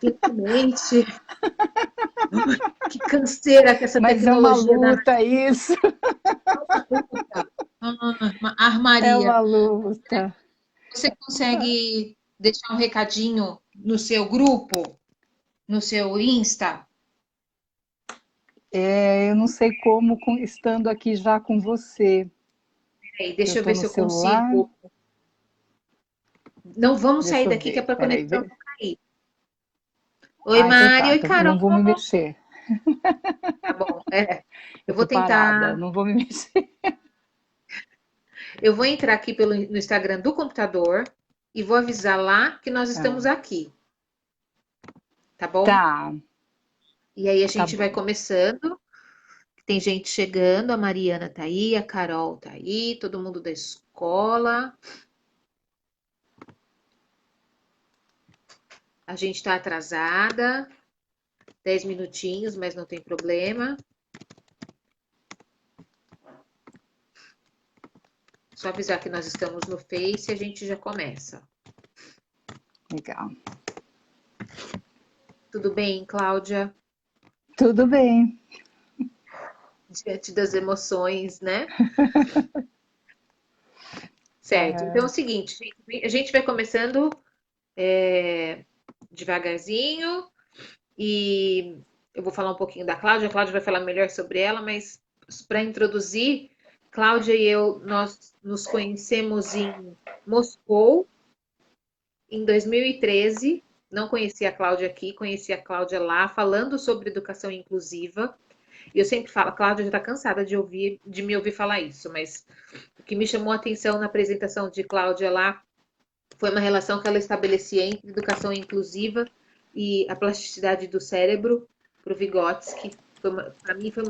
Finalmente. Que canseira que essa Mas é uma tecnologia da luta isso, luta. Ah, é armaria. uma luta. Você consegue deixar um recadinho no seu grupo, no seu Insta? Eu não sei como, estando aqui já com você. Peraí, Eu deixa eu estou ver no se eu celular, consigo. Não vamos sair deixa eu daqui que é ver, para a peraí. conexão não cair. Oi, Ah, então Mari. tá, Oi, então Carol. não vou me mexer. Tá bom. É. Eu Eu vou tô parada, tentar. não vou me mexer. Eu vou entrar aqui no Instagram do computador e vou avisar lá que nós estamos Ah, aqui, tá bom? tá, E aí a tá gente vai bom. começando. Tem gente chegando, a Mariana tá aí, a Carol tá aí, todo mundo da escola. A gente tá atrasada, 10 minutinhos, mas não tem problema. Só avisar que nós estamos no Face e a gente já começa. Legal. Tudo bem, Cláudia? Tudo bem. Diante das emoções, né? Certo. Então é o Aham. seguinte, a gente vai começando devagarzinho e eu vou falar um pouquinho da Cláudia. A Cláudia vai falar melhor sobre ela, mas para introduzir, Cláudia e eu, nós nos conhecemos em Moscou em 2013. Não conhecia a Cláudia aqui, conheci a Cláudia lá, falando sobre educação inclusiva. E eu sempre falo, a Cláudia já está cansada de me ouvir falar isso, mas o que me chamou a atenção na apresentação de Cláudia lá foi uma relação que ela estabelecia entre educação inclusiva e a plasticidade do cérebro para o Vygotsky. Para mim foi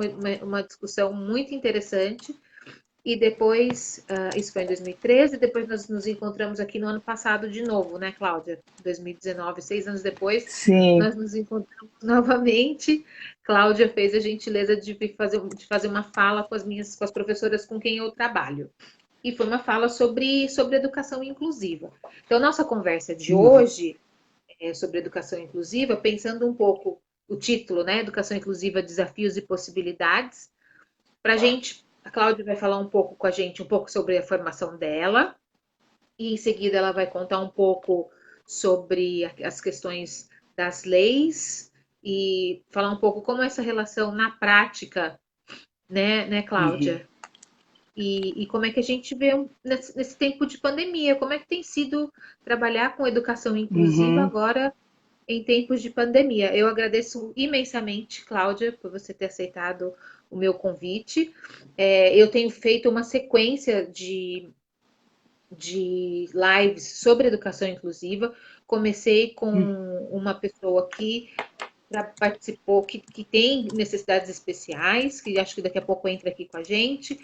uma discussão muito interessante. E depois, isso foi em 2013, depois nós nos encontramos aqui no ano passado de novo, né, Cláudia? 2019, 6 anos depois, Sim. nós nos encontramos novamente. Cláudia fez a gentileza de fazer uma fala com as professoras com quem eu trabalho. E foi uma fala sobre educação inclusiva. Então, nossa conversa de Uhum. hoje é sobre educação inclusiva, pensando um pouco o título, né? Educação inclusiva, desafios e possibilidades. Para a gente, a Cláudia vai falar um pouco com a gente, um pouco sobre a formação dela, e em seguida ela vai contar um pouco sobre as questões das leis e falar um pouco como essa relação na prática, né, Uhum. Cláudia? E como é que a gente vê nesse tempo de pandemia, como é que tem sido trabalhar com educação inclusiva Uhum. agora em tempos de pandemia. Eu agradeço imensamente, Cláudia, por você ter aceitado o meu convite. Eu tenho feito uma sequência de lives sobre educação inclusiva. Comecei com uma pessoa que participou, que tem necessidades especiais, que acho que daqui a pouco entra aqui com a gente,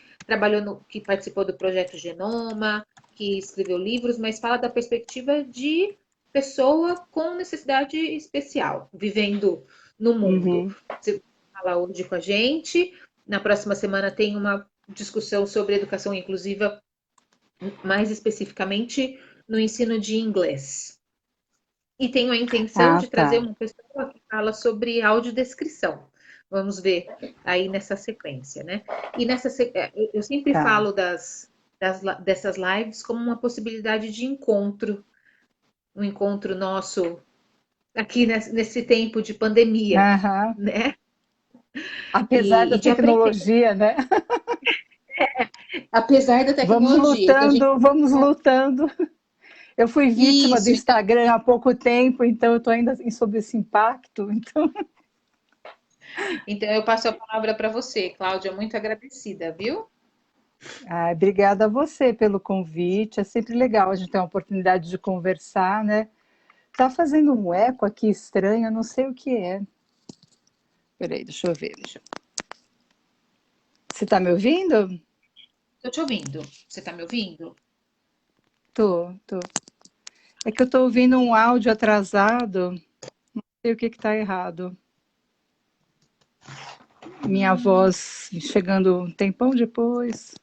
que participou do projeto Genoma, que escreveu livros, mas fala da perspectiva de pessoa com necessidade especial, vivendo no mundo. Uhum. Você fala hoje com a gente, na próxima semana tem uma discussão sobre educação inclusiva, mais especificamente no ensino de inglês. E tenho a intenção Ah, de trazer tá. uma pessoa que fala sobre audiodescrição. Vamos ver aí nessa sequência, né? E eu sempre Tá. falo dessas lives como uma possibilidade de encontro, um encontro nosso aqui nesse tempo de pandemia, Aham. né? Apesar da E de aprender, tecnologia, né? apesar da Vamos tecnologia, que a gente lutando, vamos lutando. Eu fui vítima do isso, Instagram há pouco tempo, então eu estou ainda sob esse impacto. Então, então eu passo a palavra para você, Cláudia, muito agradecida, viu? obrigada a você pelo convite. É sempre legal a gente ter uma oportunidade de conversar, né? Tá fazendo um eco aqui estranho, eu não sei o que é. Peraí, deixa eu ver. Você está me ouvindo? Estou te ouvindo. Você está me ouvindo? Tô, tô. É que eu estou ouvindo um áudio atrasado, não sei o que está errado. Minha voz chegando um tempão depois.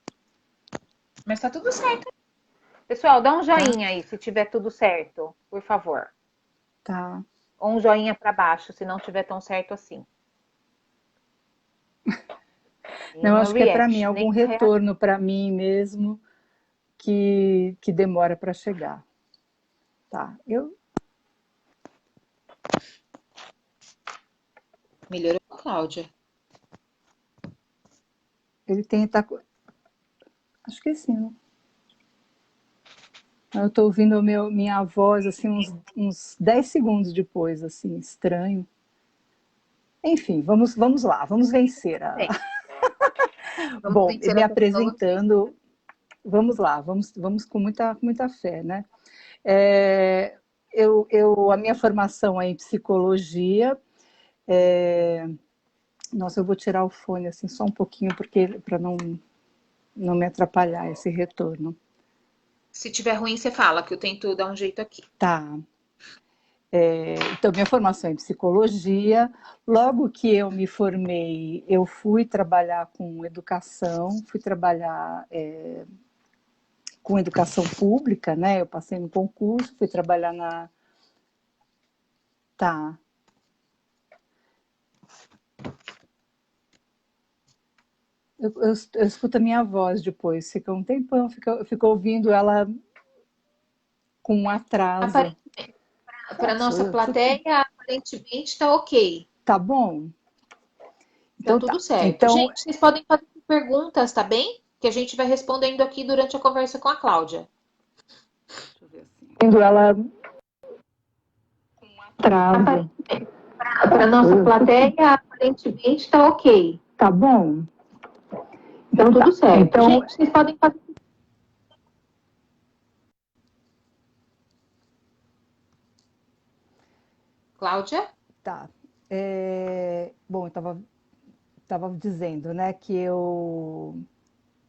Mas tá tudo certo. Pessoal, dá um tá? joinha aí se tiver tudo certo, por favor. Tá. Ou um joinha para baixo, se não tiver tão certo assim. Não, Nenhuma acho que é para mim, react, algum nenhuma reação. retorno para mim mesmo que demora para chegar. Tá. Melhorou, Cláudia? Ele tem, tá, acho que sim, né? Eu estou ouvindo minha voz assim uns 10 segundos depois, assim, estranho. Enfim, vamos lá, vamos vencer. Bem, vamos Bom, vencer me a tecnologia. apresentando, vamos lá, vamos com muita fé, né? É, a minha formação é em psicologia. Nossa, eu vou tirar o fone assim só um pouquinho, porque para não me atrapalhar esse retorno. Se tiver ruim, você fala, que eu tento dar um jeito aqui. Tá. Então, minha formação é em psicologia. Logo que eu me formei, eu fui trabalhar com educação, fui trabalhar com educação pública, né? Eu passei no concurso, fui trabalhar na. Tá. Eu escuto a minha voz depois, fica um tempão, fico ouvindo ela com um atraso. Para nossa Você plateia, aparentemente está ok. tá bom? Tá Então tudo tá. certo. Então, Gente, vocês podem fazer perguntas, tá bem? Que a gente vai respondendo aqui durante a conversa com a Cláudia. deixa eu ver assim. Ouvindo ela com um atraso. Para nossa plateia, aparentemente está ok. Tá bom? Tá Então tudo tá. certo. Então, Gente, vocês podem fazer. Cláudia? tá. Bom, eu estava dizendo, né, que eu.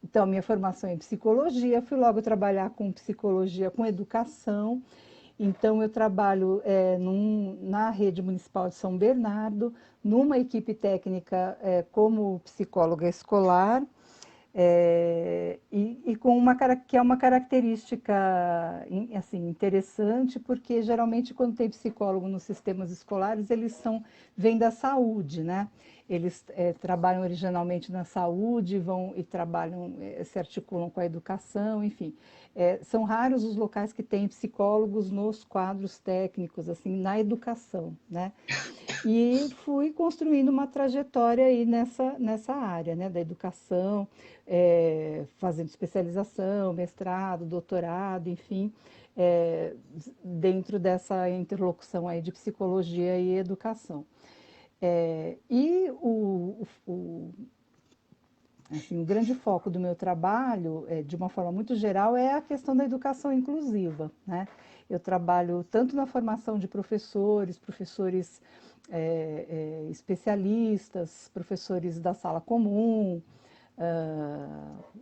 Então, minha formação é em psicologia, fui logo trabalhar com psicologia, com educação. Então, eu trabalho na rede municipal de São Bernardo, numa equipe técnica como psicóloga escolar. E com que é uma característica assim, interessante, porque geralmente quando tem psicólogo nos sistemas escolares, vêm da saúde, né? Eles trabalham originalmente na saúde, vão e trabalham, se articulam com a educação, enfim. São raros os locais que têm psicólogos nos quadros técnicos, assim, na educação, né? E fui construindo uma trajetória aí nessa área, né, da educação, fazendo especialização, mestrado, doutorado, enfim, é, dentro dessa interlocução aí de psicologia e educação. Assim, o grande foco do meu trabalho, de uma forma muito geral, é a questão da educação inclusiva, né? Eu trabalho tanto na formação de professores especialistas, professores da sala comum,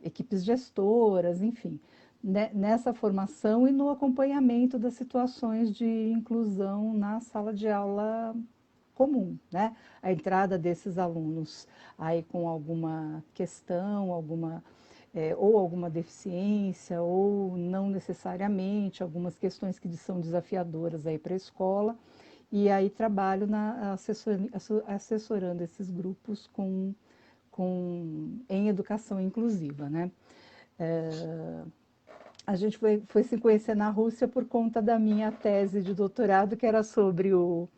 equipes gestoras, enfim, né, nessa formação e no acompanhamento das situações de inclusão na sala de aula comum, né? A entrada desses alunos aí com alguma questão, ou alguma deficiência, ou não necessariamente, algumas questões que são desafiadoras aí para a escola, e aí trabalho assessorando esses grupos em educação inclusiva, né? A gente foi se conhecer na Rússia por conta da minha tese de doutorado, que era sobre o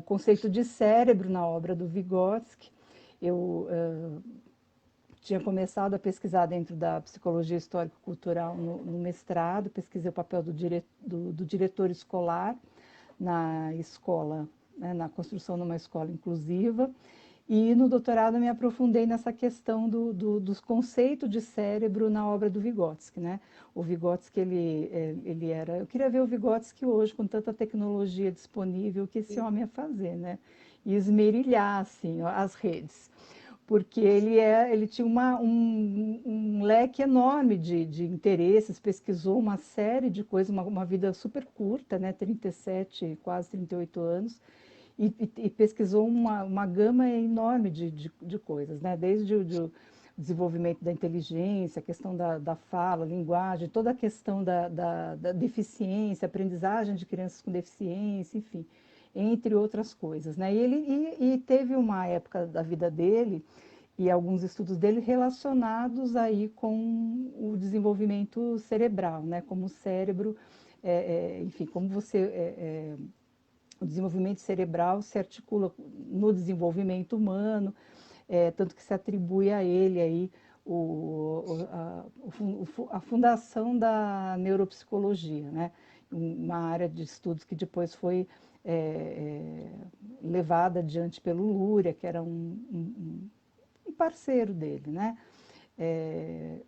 conceito de cérebro na obra do Vygotsky. Eu tinha começado a pesquisar dentro da psicologia histórico-cultural no mestrado, pesquisei o papel do diretor escolar na escola, né, na construção de uma escola inclusiva. E no doutorado me aprofundei nessa questão dos conceitos de cérebro na obra do Vygotsky, né? O Vygotsky, ele era... Eu queria ver o Vygotsky hoje, com tanta tecnologia disponível, o que esse homem ia fazer, né? E esmerilhar, assim, as redes. Porque ele tinha um leque enorme de interesses, pesquisou uma série de coisas, uma vida super curta, né? 37, quase 38 anos, e pesquisou uma gama enorme de coisas, né? Desde desenvolvimento da inteligência, a questão da fala, linguagem, toda a questão da deficiência, aprendizagem de crianças com deficiência, enfim, entre outras coisas, né? E teve uma época da vida dele e alguns estudos dele relacionados aí com o desenvolvimento cerebral, né? Como o cérebro, enfim, como o desenvolvimento cerebral se articula no desenvolvimento humano, tanto que se atribui a ele aí a fundação da neuropsicologia, né? Uma área de estudos que depois foi levada adiante pelo Luria, que era um parceiro dele, né?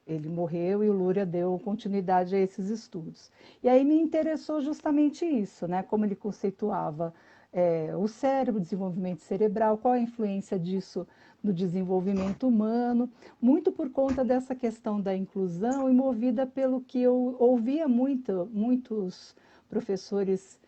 Ele morreu e o Luria deu continuidade a esses estudos. E aí me interessou justamente isso, né? Como ele conceituava o cérebro, o desenvolvimento cerebral, qual a influência disso no desenvolvimento humano, muito por conta dessa questão da inclusão e movida pelo que eu ouvia muitos professores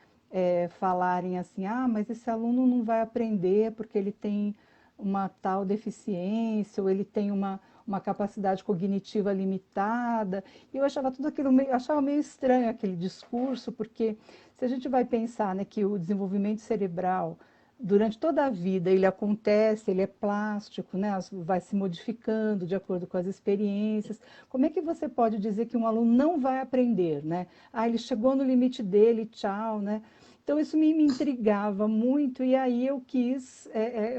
falarem assim, mas esse aluno não vai aprender porque ele tem uma tal deficiência ou ele tem uma capacidade cognitiva limitada. E eu achava tudo aquilo achava meio estranho aquele discurso, porque se a gente vai pensar, né, que o desenvolvimento cerebral durante toda a vida ele acontece, ele é plástico, né, vai se modificando de acordo com as experiências. Como é que você pode dizer que um aluno não vai aprender, né? Ele chegou no limite dele, tchau, né? Então isso me intrigava muito e aí eu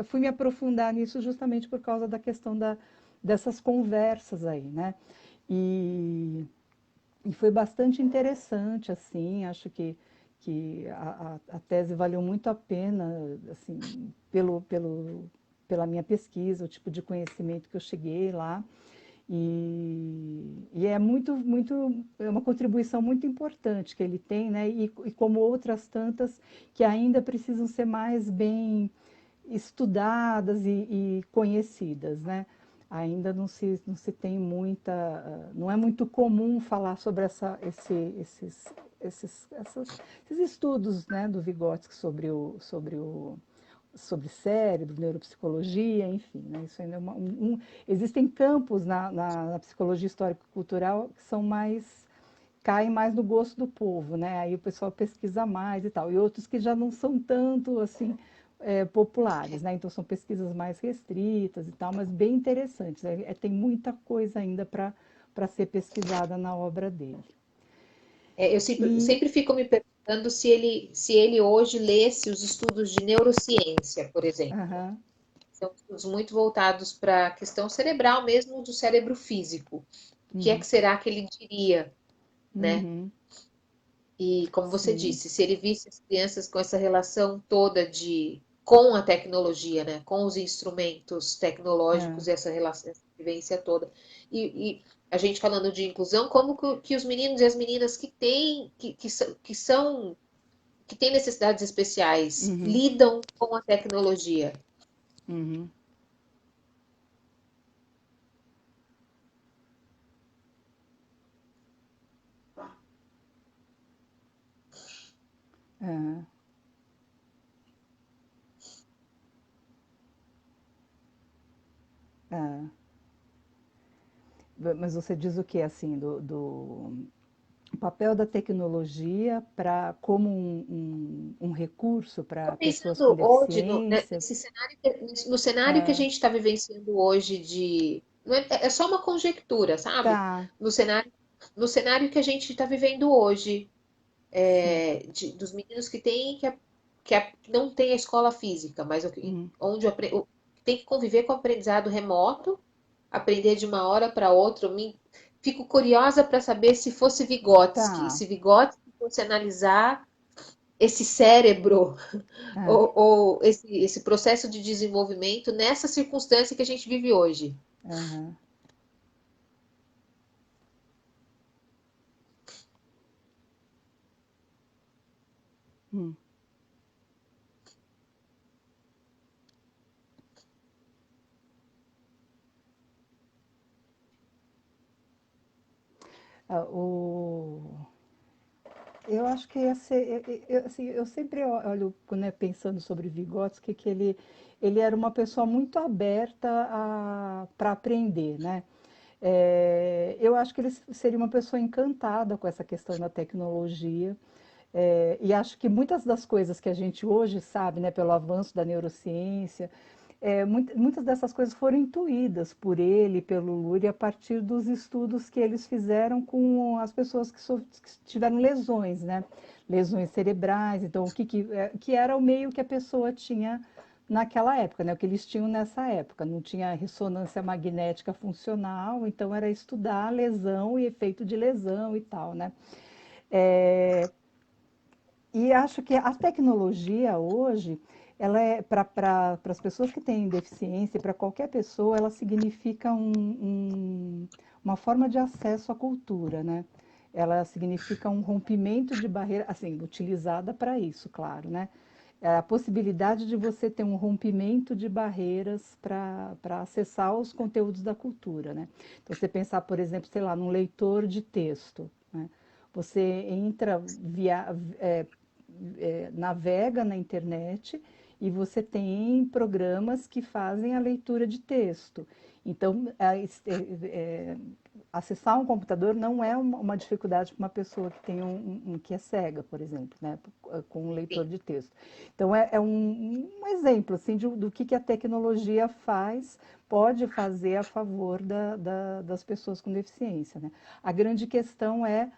fui me aprofundar nisso justamente por causa da questão dessas conversas aí, né? E, e foi bastante interessante, assim, acho que a tese valeu muito a pena, assim, pela minha pesquisa, o tipo de conhecimento que eu cheguei lá. E é uma contribuição muito importante que ele tem, né? E como outras tantas que ainda precisam ser mais bem estudadas e conhecidas, né? Ainda não se tem não é muito comum falar sobre esses estudos, né, do Vygotsky sobre cérebro, neuropsicologia, enfim, né? Isso ainda existem campos na psicologia histórico-cultural que caem mais no gosto do povo, né? Aí o pessoal pesquisa mais e tal, e outros que já não são tanto assim populares, né? Então são pesquisas mais restritas e tal, mas bem interessantes. Tem muita coisa ainda para ser pesquisada na obra dele. Eu E sempre fico me perguntando se ele hoje lesse os estudos de neurociência, por exemplo. aham, São estudos muito voltados para a questão cerebral mesmo, do cérebro físico. O que é uhum, que será que ele diria, né? uhum, E como você sim, disse, se ele visse as crianças com essa relação toda com a tecnologia, né? Com os instrumentos é, tecnológicos, essa relação, essa vivência toda. E a gente falando de inclusão, como que os meninos e as meninas que têm, que têm necessidades especiais uhum, lidam com a tecnologia. uhum, é, é. Mas você diz o que, assim, do papel da tecnologia como um recurso para Estou pessoas com pensando hoje deficiência? nesse cenário, no cenário que a É, gente está vivenciando hoje não é só uma conjectura, sabe? tá, No cenário, no cenário que a gente está vivendo hoje, sim. dos meninos que não tem a escola física, mas Uhum, tem que conviver com o aprendizado remoto, aprender de uma hora para outra. Fico curiosa para saber se fosse Vygotsky, tá. se Vygotsky fosse analisar esse cérebro É, ou esse processo de desenvolvimento nessa circunstância que a gente vive hoje. aham, hum. Ah, eu acho que ia ser, assim, eu sempre olho, né, pensando sobre Vygotsky, que ele era uma pessoa muito aberta para aprender, né? Eu acho que ele seria uma pessoa encantada com essa questão da tecnologia. E acho que muitas das coisas que a gente hoje sabe, né, pelo avanço da neurociência, muitas dessas coisas foram intuídas por ele, pelo Lurie, a partir dos estudos que eles fizeram com as pessoas que tiveram lesões, né? Lesões cerebrais, então que era o meio que a pessoa tinha naquela época, né? O que eles tinham nessa época, não tinha ressonância magnética funcional, então era estudar lesão e efeito de lesão e tal, né? É, e acho que a tecnologia hoje, ela é para as pessoas que têm deficiência, para qualquer pessoa, ela significa uma forma de acesso à cultura, né? Ela significa um rompimento de barreira, assim, utilizada para isso, claro, né? É a possibilidade de você ter um rompimento de barreiras para acessar os conteúdos da cultura, né? Então, você pensar, por exemplo, sei lá, num leitor de texto, né? Você entra navega na internet e você tem programas que fazem a leitura de texto. Então, acessar um computador não é uma dificuldade para uma pessoa que tem que é cega, por exemplo, né, com um leitor Sim, de texto. Então, é um exemplo assim, do que a tecnologia faz, pode fazer a favor das pessoas com deficiência. Né? A grande questão é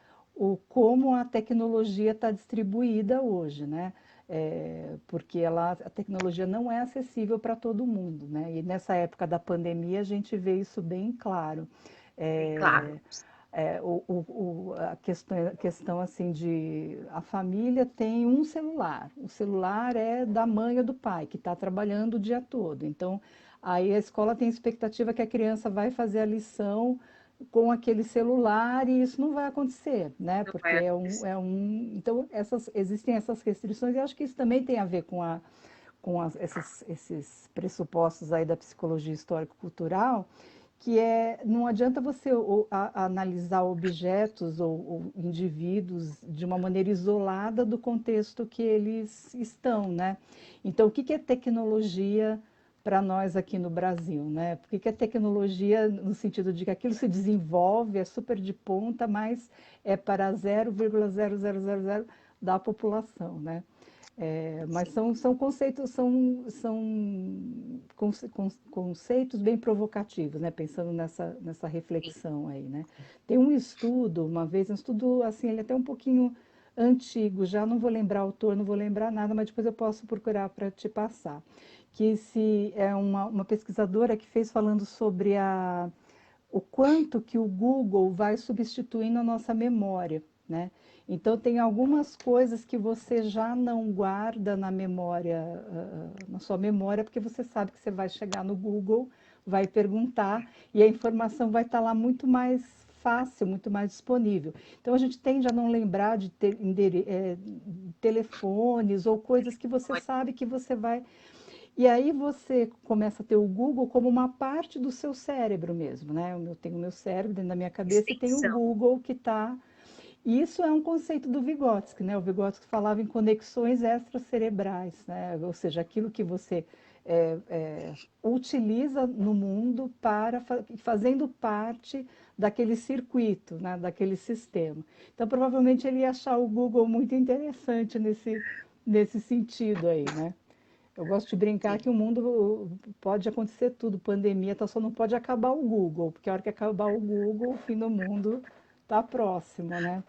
como a tecnologia está distribuída hoje, né? Porque a tecnologia não é acessível para todo mundo, né? E nessa época da pandemia a gente vê isso bem claro. bem claro. É, a questão assim de a família tem um celular. O celular é da mãe ou do pai que está trabalhando o dia todo. Então, aí a escola tem expectativa que a criança vai fazer a lição com aquele celular e isso não vai acontecer, né? Não Porque vai acontecer. então existem essas restrições e acho que isso também tem a ver com esses pressupostos aí da psicologia histórico-cultural, que não adianta você analisar objetos ou indivíduos de uma maneira isolada do contexto que eles estão, né? Então, o que é tecnologia para nós aqui no Brasil, né? Por que é tecnologia no sentido de que aquilo se desenvolve, é super de ponta, mas é para 0,0000 da população, né? Mas Sim, são conceitos, conceitos bem provocativos, né? Pensando nessa sim. reflexão aí, né? Tem um estudo, uma vez, um estudo assim, ele é até um pouquinho antigo, já não vou lembrar o autor, não vou lembrar nada, mas depois eu posso procurar para te passar. Que se é uma pesquisadora que fez falando sobre o quanto que o Google vai substituindo a nossa memória, né? Então, tem algumas coisas que você já não guarda na memória, na sua memória, porque você sabe que você vai chegar no Google, vai perguntar e a informação vai estar lá muito mais fácil, muito mais disponível. Então, a gente tende a não lembrar de telefones ou coisas que você sabe que você vai. E aí você começa a ter o Google como uma parte do seu cérebro mesmo, né? Eu tenho o meu cérebro dentro da minha cabeça e tem o Extensão. Google que está. E isso é um conceito do Vygotsky, né? O Vygotsky falava em conexões extracerebrais, né? Ou seja, aquilo que você utiliza no mundo para fazendo parte daquele circuito, né? Daquele sistema. Então, provavelmente ele ia achar o Google muito interessante nesse sentido aí, né? Eu gosto de brincar que Sim, o mundo pode acontecer tudo, pandemia, só não pode acabar o Google, porque a hora que acabar o Google, o fim do mundo está próximo, né?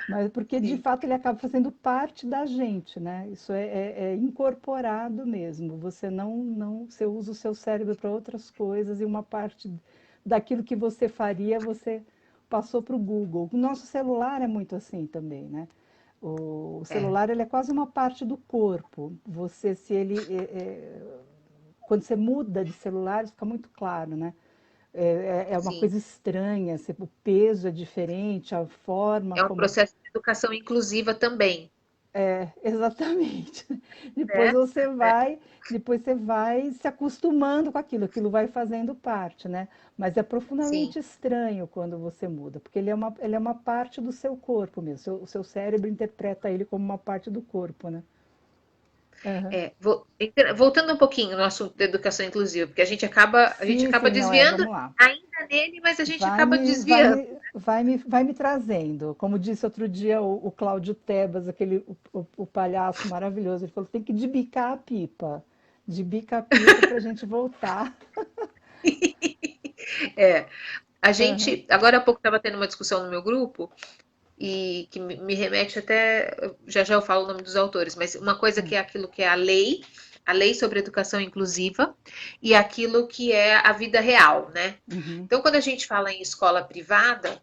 Mas porque de sim. fato ele acaba fazendo parte da gente, né? Isso é incorporado mesmo. Você não, você usa o seu cérebro para outras coisas e uma parte daquilo que você faria, você passou para o Google. O nosso celular é muito assim também, né? O É, celular ele é quase uma parte do corpo. Você, se ele, quando você muda de celular, isso fica muito claro, né? É uma sim. coisa estranha, o peso é diferente, a forma É um como. processo de educação inclusiva também. exatamente. Depois né? você É, vai, depois você vai se acostumando com aquilo, aquilo vai fazendo parte, né? Mas é sim. profundamente estranho quando você muda, porque ele é uma parte do seu corpo mesmo. O seu cérebro interpreta ele como uma parte do corpo, né? Aham. Voltando um pouquinho no assunto da educação inclusiva, porque a gente Sim, acaba sim, não desviando vamos lá. ainda nele, mas a gente acaba desviando. Vai me trazendo. Como disse outro dia o Cláudio Tebas, o palhaço maravilhoso, ele falou: tem que debicar a pipa. Debica a pipa para a gente voltar. É, a Aham, gente, agora há pouco estava tendo uma discussão no meu grupo, e que me remete até, já já eu falo o nome dos autores, mas uma coisa que é aquilo que é a lei sobre educação inclusiva, e aquilo que é a vida real, né? uhum, Então, quando a gente fala em escola privada,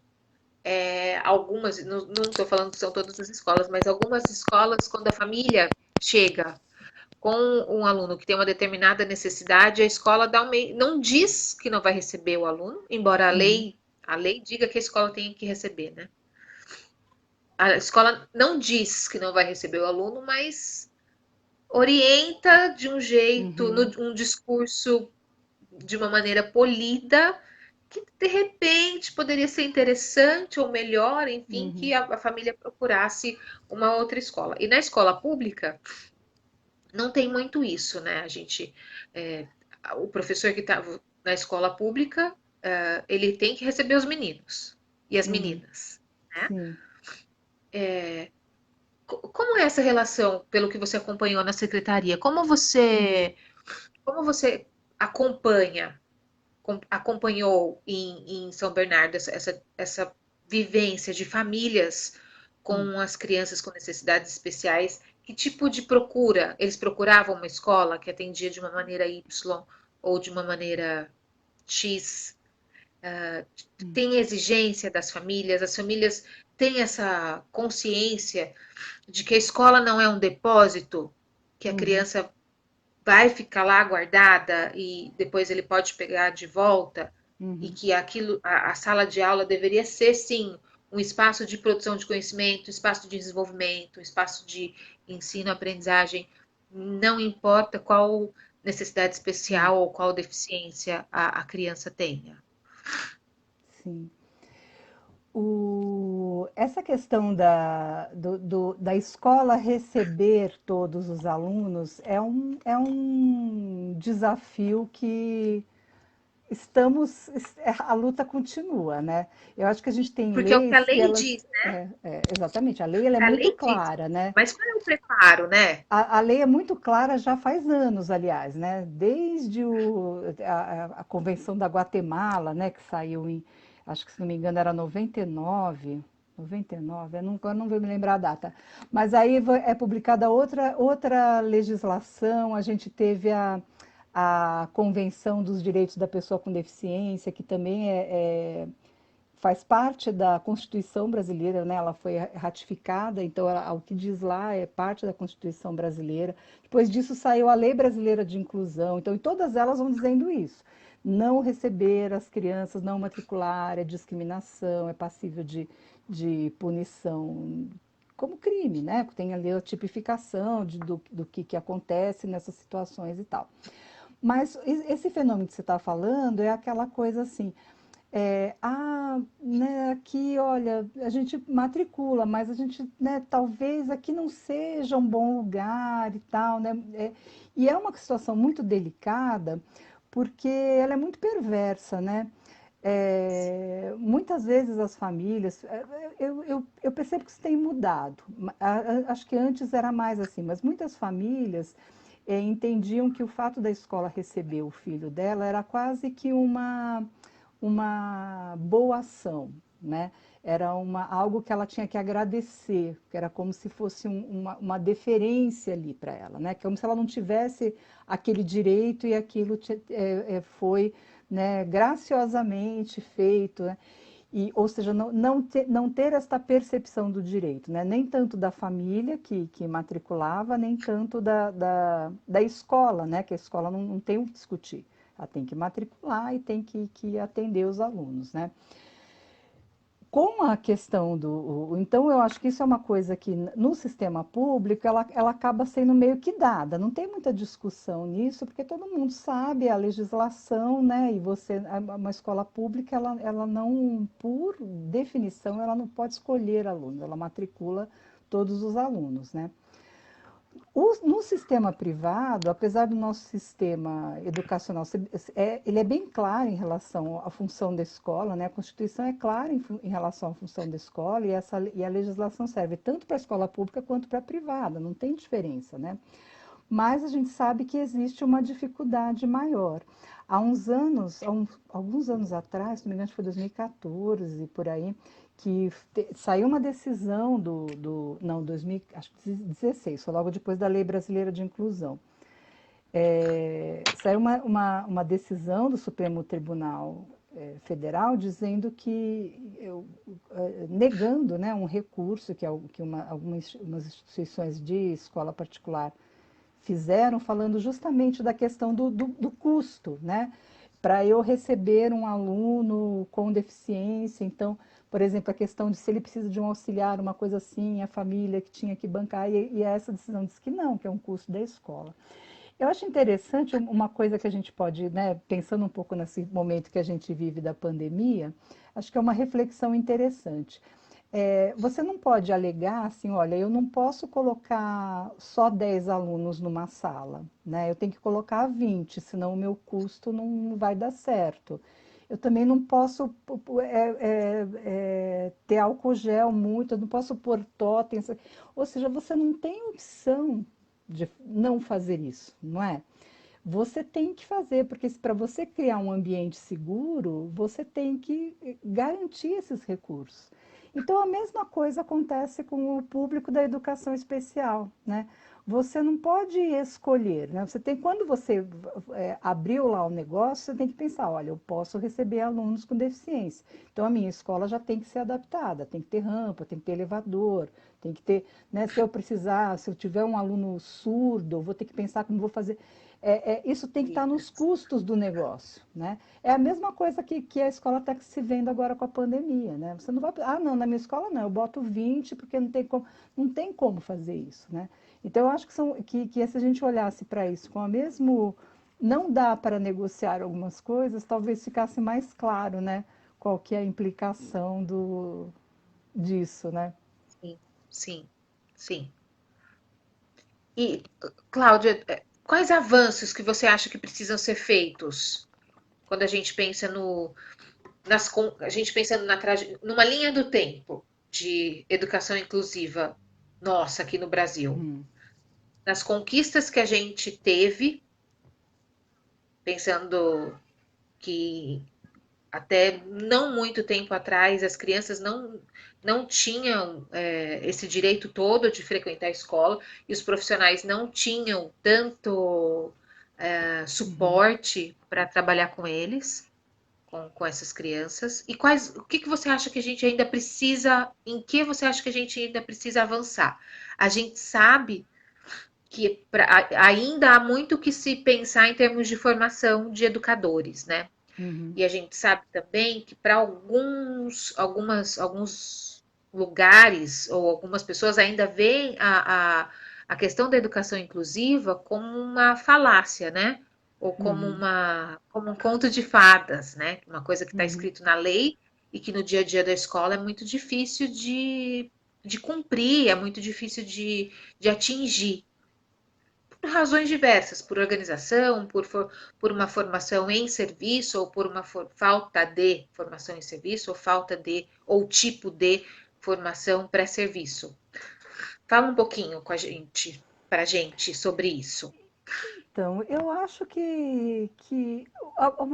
algumas, não estou falando que são todas as escolas, mas algumas escolas, quando a família chega com um aluno que tem uma determinada necessidade, a escola não diz que não vai receber o aluno, embora uhum, a lei diga que a escola tem que receber, né? A escola não diz que não vai receber o aluno, mas orienta de um jeito, uhum, um discurso de uma maneira polida, que de repente poderia ser interessante ou melhor, enfim, uhum, que a família procurasse uma outra escola. E na escola pública não tem muito isso, né? É, o professor que está na escola pública, ele tem que receber os meninos e as uhum. meninas, né? Sim. Como é essa relação, pelo que você acompanhou na secretaria? Como você acompanha, acompanhou em São Bernardo essa vivência de famílias com as crianças com necessidades especiais? Que tipo de procura? Eles procuravam uma escola que atendia de uma maneira Y ou de uma maneira X? Tem exigência das famílias? As famílias têm essa consciência de que a escola não é um depósito, que a Uhum, criança vai ficar lá guardada e depois ele pode pegar de volta, e uhum, que a sala de aula deveria ser sim um espaço de produção de conhecimento, um espaço de desenvolvimento, um espaço de ensino, aprendizagem, não importa qual necessidade sim, especial ou qual deficiência a criança tenha. sim. Essa questão da escola receber todos os alunos é um desafio que a luta continua, né? Eu acho que a gente tem Porque é o que a leis que lei elas, diz, né? exatamente, a lei ela é A muito lei diz. clara, né? Mas qual é o preparo, né? A lei é muito clara já faz anos, aliás, né? Desde a Convenção da Guatemala, né, que saiu em, acho que se não me engano era 99, eu não vou me lembrar a data. Mas aí é publicada outra legislação, a gente teve a Convenção dos Direitos da Pessoa com Deficiência, que também faz parte da Constituição brasileira, né? Ela foi ratificada, então o que diz lá é parte da Constituição brasileira. Depois disso saiu a Lei Brasileira de Inclusão, então e todas elas vão dizendo isso. Não receber as crianças, não matricular, é discriminação, é passível de punição como crime, né? Tem ali a tipificação do que acontece nessas situações e tal. Mas esse fenômeno que você está falando é aquela coisa assim, né, aqui, olha, a gente matricula, mas a gente, né, talvez aqui não seja um bom lugar e tal, né? E é uma situação muito delicada, porque ela é muito perversa, né? Muitas vezes as famílias, eu percebo que isso tem mudado. Acho que antes era mais assim, mas muitas famílias entendiam que o fato da escola receber o filho dela era quase que uma boa ação, né? Era algo que ela tinha que agradecer, que era como se fosse uma deferência ali para ela, né? Como se ela não tivesse aquele direito e aquilo foi, né, graciosamente feito, né? Ou seja, não ter esta percepção do direito, né? Nem tanto da família que matriculava, nem tanto da escola, né? Que a escola não tem o que discutir. Ela tem que matricular e tem que atender os alunos, né? Com a questão então, eu acho que isso é uma coisa que no sistema público ela acaba sendo meio que dada. Não tem muita discussão nisso, porque todo mundo sabe a legislação, né? E uma escola pública, ela não, por definição, ela não pode escolher alunos, ela matricula todos os alunos, né? No sistema privado, apesar do nosso sistema educacional, ele é bem claro em relação à função da escola, né? A Constituição é clara em relação à função da escola e a legislação serve tanto para a escola pública quanto para a privada, não tem diferença, né? Mas a gente sabe que existe uma dificuldade maior. Há uns anos, alguns anos atrás, se não me engano, foi 2014, por aí, que saiu uma decisão não, 2000, acho que 2016, foi logo depois da Lei Brasileira de Inclusão. Saiu uma decisão do Supremo Tribunal Federal dizendo negando, né, um recurso que algumas instituições de escola particular fizeram, falando justamente da questão do custo, né? Para eu receber um aluno com deficiência, então, por exemplo, a questão de se ele precisa de um auxiliar, uma coisa assim, a família que tinha que bancar, e essa decisão diz que não, que é um custo da escola. Eu acho interessante uma coisa que a gente pode, né, pensando um pouco nesse momento que a gente vive da pandemia, acho que é uma reflexão interessante. Você não pode alegar assim, olha, eu não posso colocar só 10 alunos numa sala, né? Eu tenho que colocar 20, senão o meu custo não vai dar certo. Eu também não posso ter álcool gel muito, eu não posso pôr totens. Ou seja, você não tem opção de não fazer isso, não é? Você tem que fazer, porque para você criar um ambiente seguro, você tem que garantir esses recursos. Então, a mesma coisa acontece com o público da educação especial, né? Você não pode escolher, né? Quando você abriu lá o negócio, você tem que pensar, olha, eu posso receber alunos com deficiência. Então, a minha escola já tem que ser adaptada, tem que ter rampa, tem que ter elevador, tem que ter, né? Se eu precisar, se eu tiver um aluno surdo, eu vou ter que pensar como vou fazer. Isso tem que estar nos custos do negócio, né? É a mesma coisa que a escola está se vendo agora com a pandemia, né? Você não vai, não, na minha escola não, eu boto 20 porque não tem como fazer isso, né? Então eu acho que se a gente olhasse para isso com a mesmo, não dá para negociar algumas coisas, talvez ficasse mais claro, né? Qual que é a implicação disso, né? Sim, sim, sim. E, Cláudia, quais avanços que você acha que precisam ser feitos quando a gente pensa a gente pensando numa linha do tempo de educação inclusiva nossa aqui no Brasil, Uhum, nas conquistas que a gente teve, pensando que até não muito tempo atrás as crianças não tinham esse direito todo de frequentar a escola e os profissionais não tinham tanto uhum. suporte para trabalhar com eles, com essas crianças. E o que você acha que a gente ainda precisa, em que você acha que a gente ainda precisa avançar? A gente sabe que ainda há muito que se pensar em termos de formação de educadores, né? Uhum, E a gente sabe também que para alguns lugares ou algumas pessoas ainda veem a questão da educação inclusiva como uma falácia, né? Ou uhum, como um conto de fadas, né? Uma coisa que está uhum, escrito na lei e que no dia a dia da escola é muito difícil de cumprir, é muito difícil de atingir por razões diversas, por organização, por uma formação em serviço, ou por uma falta de formação em serviço, ou falta de, ou tipo de formação pré-serviço. Fala um pouquinho com a gente, pra gente sobre isso. Então, eu acho que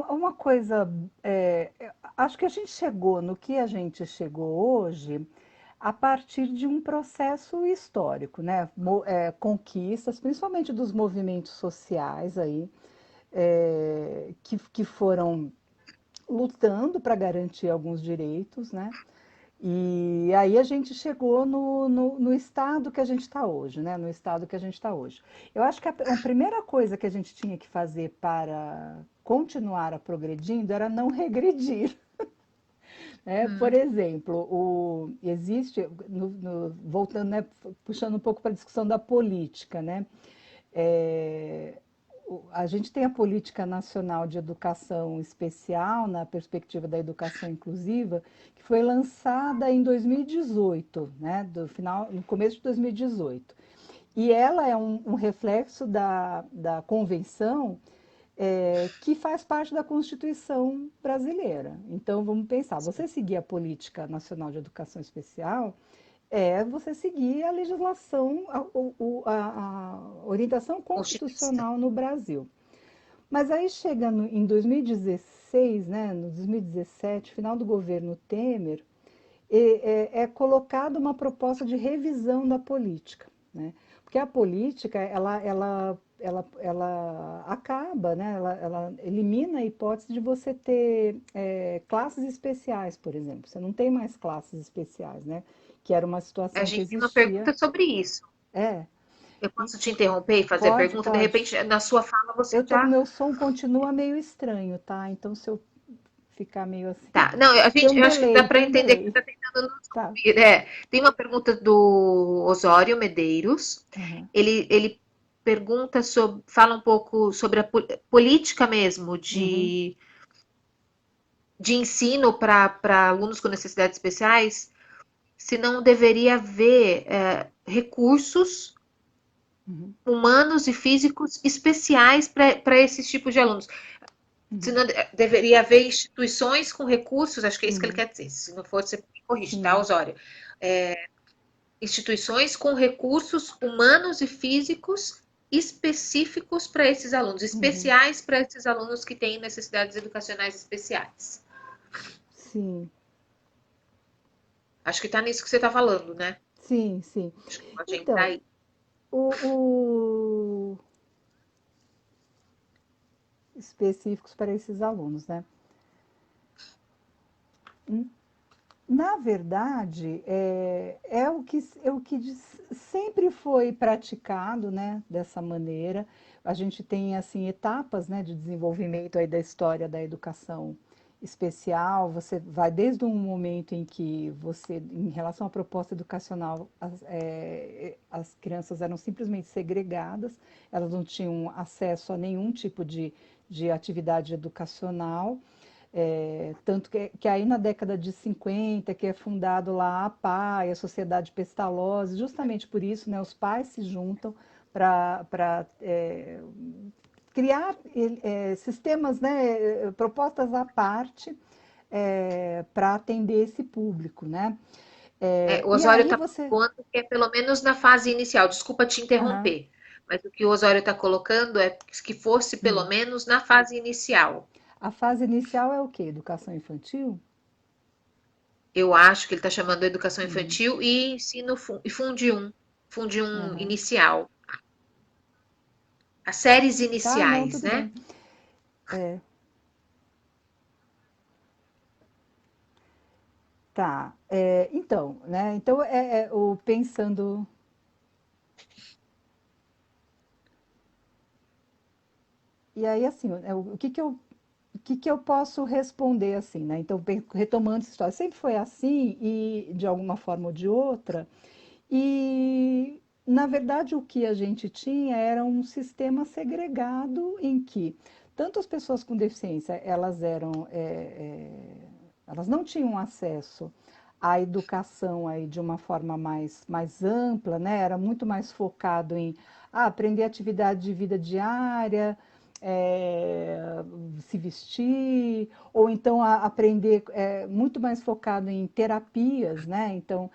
uma coisa, acho que a gente chegou no que a gente chegou hoje a partir de um processo histórico, né? Conquistas, principalmente dos movimentos sociais aí, que foram lutando para garantir alguns direitos, né? E aí a gente chegou no estado que a gente está hoje, né? No estado que a gente está hoje. Eu acho que a primeira coisa que a gente tinha que fazer para continuar a progredindo era não regredir. Por Hum. exemplo, existe, voltando, né, puxando um pouco para a discussão da política, né? É, a gente tem a Política Nacional de Educação Especial, na perspectiva da educação inclusiva, que foi lançada em 2018, né, no começo de 2018. E ela é um reflexo da convenção que faz parte da Constituição brasileira. Então, vamos pensar, você seguir a Política Nacional de Educação Especial você seguir a legislação, a orientação Constituição. constitucional no Brasil. Mas aí chega em 2016, né, no 2017, final do governo Temer, é colocada uma proposta de revisão da política, né? Porque a política, ela acaba, né? Ela elimina a hipótese de você ter classes especiais, por exemplo. Você não tem mais classes especiais, né? Que era uma A situação que gente tem uma existia. pergunta sobre isso. É, Eu e posso te interromper e fazer a pode, pergunta? De pode. repente, na sua fala, você Eu tô com já. meu som continua meio estranho, tá? Então se eu ficar meio assim, Tá. Não, tem um eu acho que dá delay, para tem um entender que você delay, está tentando nos tá? ouvir. É, tem uma pergunta do Osório Medeiros. Aham, Ele pergunta sobre, fala um pouco sobre a política mesmo uhum, de ensino para alunos com necessidades especiais, se não deveria haver recursos uhum, humanos e físicos especiais para esses tipos de alunos. Se uhum, não, deveria haver instituições com recursos, acho que é isso que ele uhum. quer dizer. Se não for, você me corrige, tá, Sim. Osório? Instituições com recursos humanos e físicos específicos para esses alunos, Uhum. especiais para esses alunos que têm necessidades educacionais especiais. Sim, Acho que está nisso que você está falando, né? sim, sim. Acho que pode entrar Então, aí. o específicos para esses alunos, né? Na verdade, sempre foi praticado, né, dessa maneira. A gente tem assim etapas, né, de desenvolvimento aí da história da educação especial. Você vai desde um momento em que você, em relação à proposta educacional, as crianças eram simplesmente segregadas, elas não tinham acesso a nenhum tipo de atividade educacional. Tanto que aí na década de 50, que é fundado lá a APA, a Sociedade Pestalozzi, justamente por isso, né, os pais se juntam para criar sistemas, né, propostas à parte para atender esse público, né? O E Osório aí está você... propondo que é pelo menos na fase inicial. Desculpa te Aham, interromper, mas o que o Osório está colocando é que fosse pelo hum. menos na fase inicial. A fase inicial é o quê? Educação infantil? Eu acho que ele está chamando educação Uhum, infantil e ensino e funde um aham. inicial. As séries Tá, não, iniciais, tudo né? bem. É, tá. Então, né? Então, o pensando. E aí, assim, né, o que que eu posso responder assim, né? Então, retomando essa história, sempre foi assim e de alguma forma ou de outra. E, na verdade, o que a gente tinha era um sistema segregado em que tanto as pessoas com deficiência, elas não tinham acesso à educação aí de uma forma mais ampla, né? Era muito mais focado em aprender atividade de vida diária, é, se vestir, ou então aprender muito mais focado em terapias, né? Então,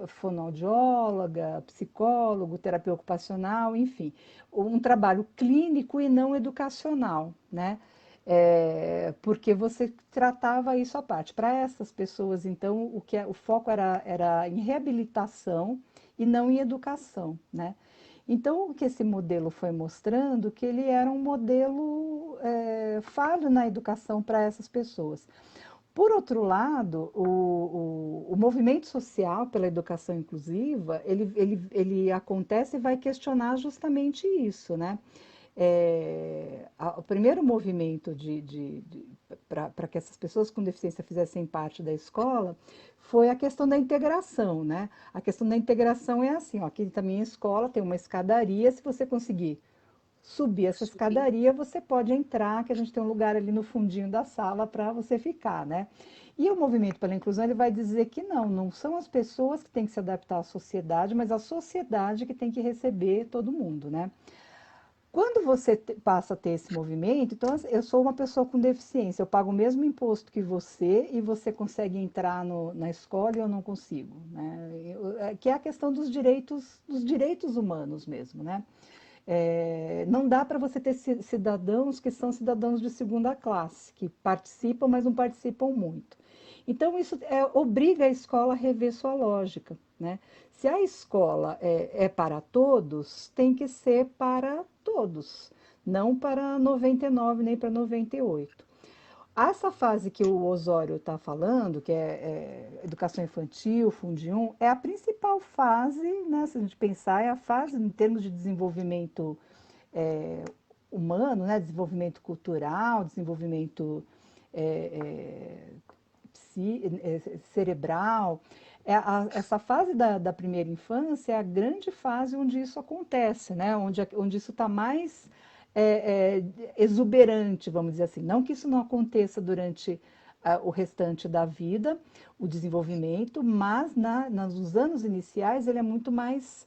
fonoaudióloga, psicólogo, terapia ocupacional, enfim, um trabalho clínico e não educacional, né? Porque você tratava isso à parte. Para essas pessoas, então, o foco era em reabilitação e não em educação, né? Então, o que esse modelo foi mostrando, que ele era um modelo falho na educação para essas pessoas. Por outro lado, o movimento social pela educação inclusiva, ele acontece e vai questionar justamente isso, né? o primeiro movimento para que essas pessoas com deficiência fizessem parte da escola foi a questão da integração, né? A questão da integração é assim, ó, aqui na minha escola tem uma escadaria, se você conseguir subir essa Subir. escadaria, você pode entrar, que a gente tem um lugar ali no fundinho da sala para você ficar, né? E o movimento pela inclusão, ele vai dizer que não são as pessoas que têm que se adaptar à sociedade, mas a sociedade que tem que receber todo mundo, né? Quando você passa a ter esse movimento, então assim, eu sou uma pessoa com deficiência, eu pago o mesmo imposto que você e você consegue entrar na escola e eu não consigo, né? Que é a questão dos direitos humanos mesmo, né? Não dá para você ter cidadãos que são cidadãos de segunda classe, que participam, mas não participam muito. Então, isso obriga a escola a rever sua lógica, né? Se a escola é para todos, tem que ser para todos, não para 99 nem para 98. Essa fase que o Osório está falando, que é educação infantil, Fundi 1, é a principal fase, né, se a gente pensar, é a fase em termos de desenvolvimento é, humano, né, desenvolvimento cultural, desenvolvimento é, cerebral. Essa fase da primeira infância é a grande fase onde isso acontece, né? Onde isso está mais exuberante, vamos dizer assim. Não que isso não aconteça durante o restante da vida, o desenvolvimento, mas nos anos iniciais ele é muito mais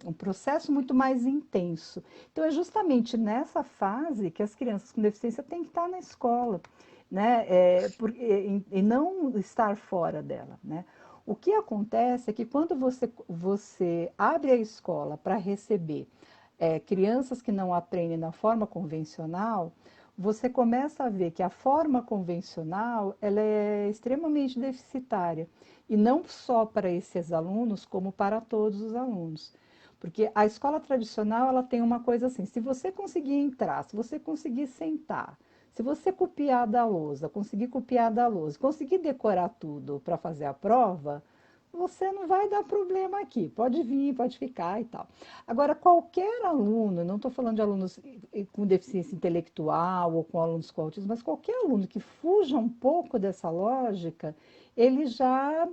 um processo muito mais intenso. Então, é justamente nessa fase que as crianças com deficiência têm que estar na escola, né? E não estar fora dela, né? O que acontece é que quando você abre a escola para receber crianças que não aprendem da forma convencional, você começa a ver que a forma convencional ela é extremamente deficitária. E não só para esses alunos, como para todos os alunos. Porque a escola tradicional ela tem uma coisa assim, se você conseguir entrar, se você conseguir sentar, se você copiar da lousa, conseguir copiar da lousa, conseguir decorar tudo para fazer a prova, você não vai dar problema aqui. Pode vir, pode ficar e tal. Agora, qualquer aluno, não estou falando de alunos com deficiência intelectual ou com alunos com autismo, mas qualquer aluno que fuja um pouco dessa lógica, ele já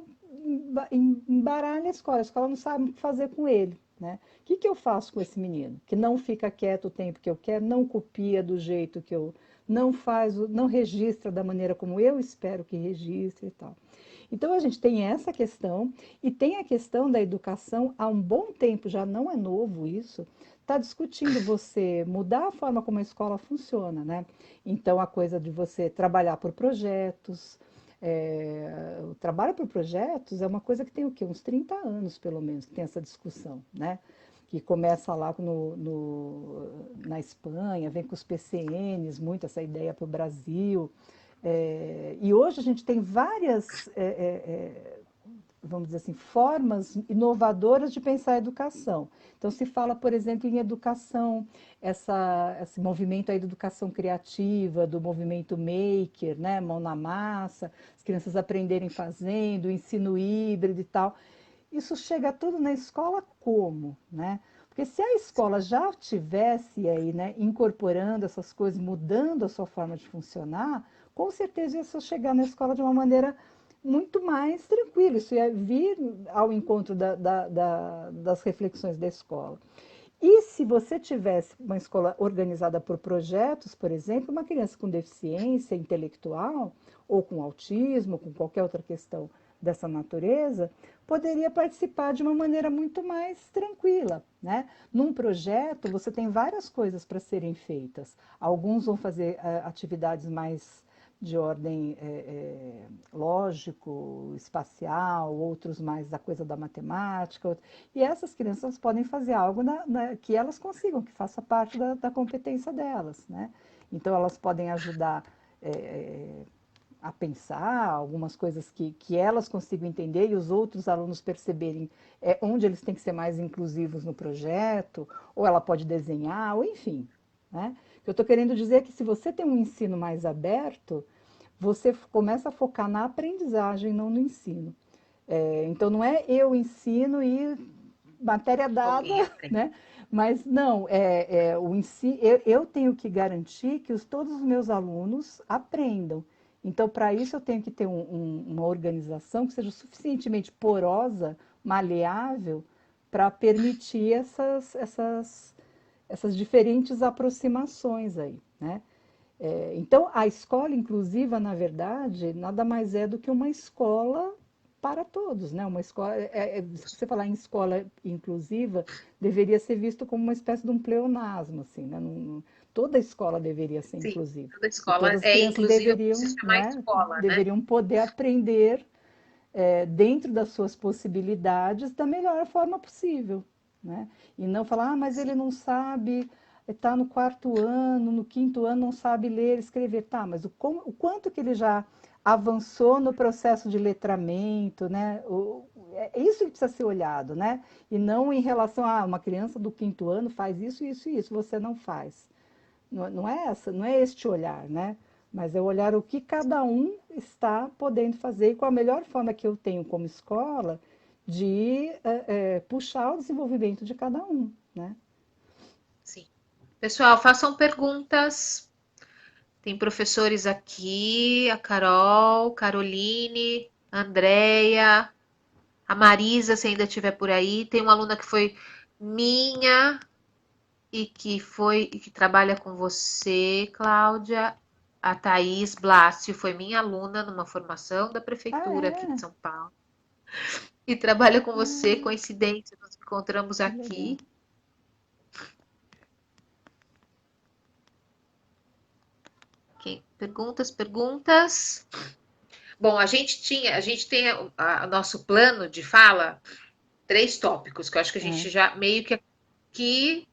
embaralha a escola não sabe o que fazer com ele. Né? O que eu faço com esse menino? Que não fica quieto o tempo que eu quero, não copia do jeito que eu não faz, não registra da maneira como eu espero que registre e tal. Então a gente tem essa questão e tem a questão da educação há um bom tempo, já não é novo isso, está discutindo você mudar a forma como a escola funciona, né? Então a coisa de você trabalhar por projetos, o trabalho por projetos é uma coisa que tem o quê? Uns 30 anos, pelo menos, que tem essa discussão, né? Que começa lá na Espanha, vem com os PCNs, muito essa ideia para o Brasil. E hoje a gente tem várias, vamos dizer assim, formas inovadoras de pensar a educação. Então, se fala, por exemplo, em educação, esse movimento aí da educação criativa, do movimento maker, né, mão na massa, as crianças aprenderem fazendo, ensino híbrido e tal. Isso chega tudo na escola como, né? Porque se a escola já tivesse aí, né, incorporando essas coisas, mudando a sua forma de funcionar, com certeza isso ia chegar na escola de uma maneira muito mais tranquila. Isso ia vir ao encontro das reflexões da escola. E se você tivesse uma escola organizada por projetos, por exemplo, uma criança com deficiência intelectual, ou com autismo, com qualquer outra questão dessa natureza, poderia participar de uma maneira muito mais tranquila, né? Num projeto, você tem várias coisas para serem feitas. Alguns vão fazer atividades mais de ordem lógico, espacial, outros mais da coisa da matemática. E essas crianças podem fazer algo que elas consigam, que faça parte da competência delas, né? Então, elas podem ajudar a pensar algumas coisas que elas consigam entender e os outros alunos perceberem onde eles têm que ser mais inclusivos no projeto, ou ela pode desenhar, ou enfim. Né? O que eu estou querendo dizer é que se você tem um ensino mais aberto, você começa a focar na aprendizagem, não no ensino. Então, não é eu ensino e matéria dada, Alguém aprende. né? Mas não, o ensino, eu tenho que garantir que todos os meus alunos aprendam. Então, para isso, eu tenho que ter uma organização que seja suficientemente porosa, maleável, para permitir essas diferentes aproximações aí, né? Então, a escola inclusiva, na verdade, nada mais é do que uma escola para todos, né? Uma escola, se você falar em escola inclusiva, deveria ser visto como uma espécie de um pleonasmo, assim, né? Toda escola deveria ser Sim, inclusiva. toda E escola todas as é crianças inclusiva por se deveriam, chamar né, escola, né? deveriam poder aprender dentro das suas possibilidades da melhor forma possível, né? E não falar, ah, mas ele Sim, não sabe, está no quarto ano, no quinto ano, não sabe ler, escrever. Tá, mas o quanto que ele já avançou no processo de letramento, né? É isso que precisa ser olhado, né? E não em relação a uma criança do quinto ano faz isso, isso e isso, você não faz. Não é essa, não é este olhar, né? Mas é olhar o que cada um está podendo fazer e qual a melhor forma que eu tenho como escola de puxar o desenvolvimento de cada um, né? sim. Pessoal, façam perguntas. Tem professores aqui, a Carol, Caroline, a Andrea, a Marisa, se ainda estiver por aí. Tem uma aluna que foi minha e que trabalha com você, Cláudia. A Thaís Blácio foi minha aluna numa formação da Ah, prefeitura aqui de é? São Paulo. E trabalha com você, Ah, coincidência, nos encontramos que legal. aqui. Ok. Perguntas, perguntas. Bom, a gente tem o nosso plano de fala, 3 tópicos, que eu acho que a É. gente já meio que aqui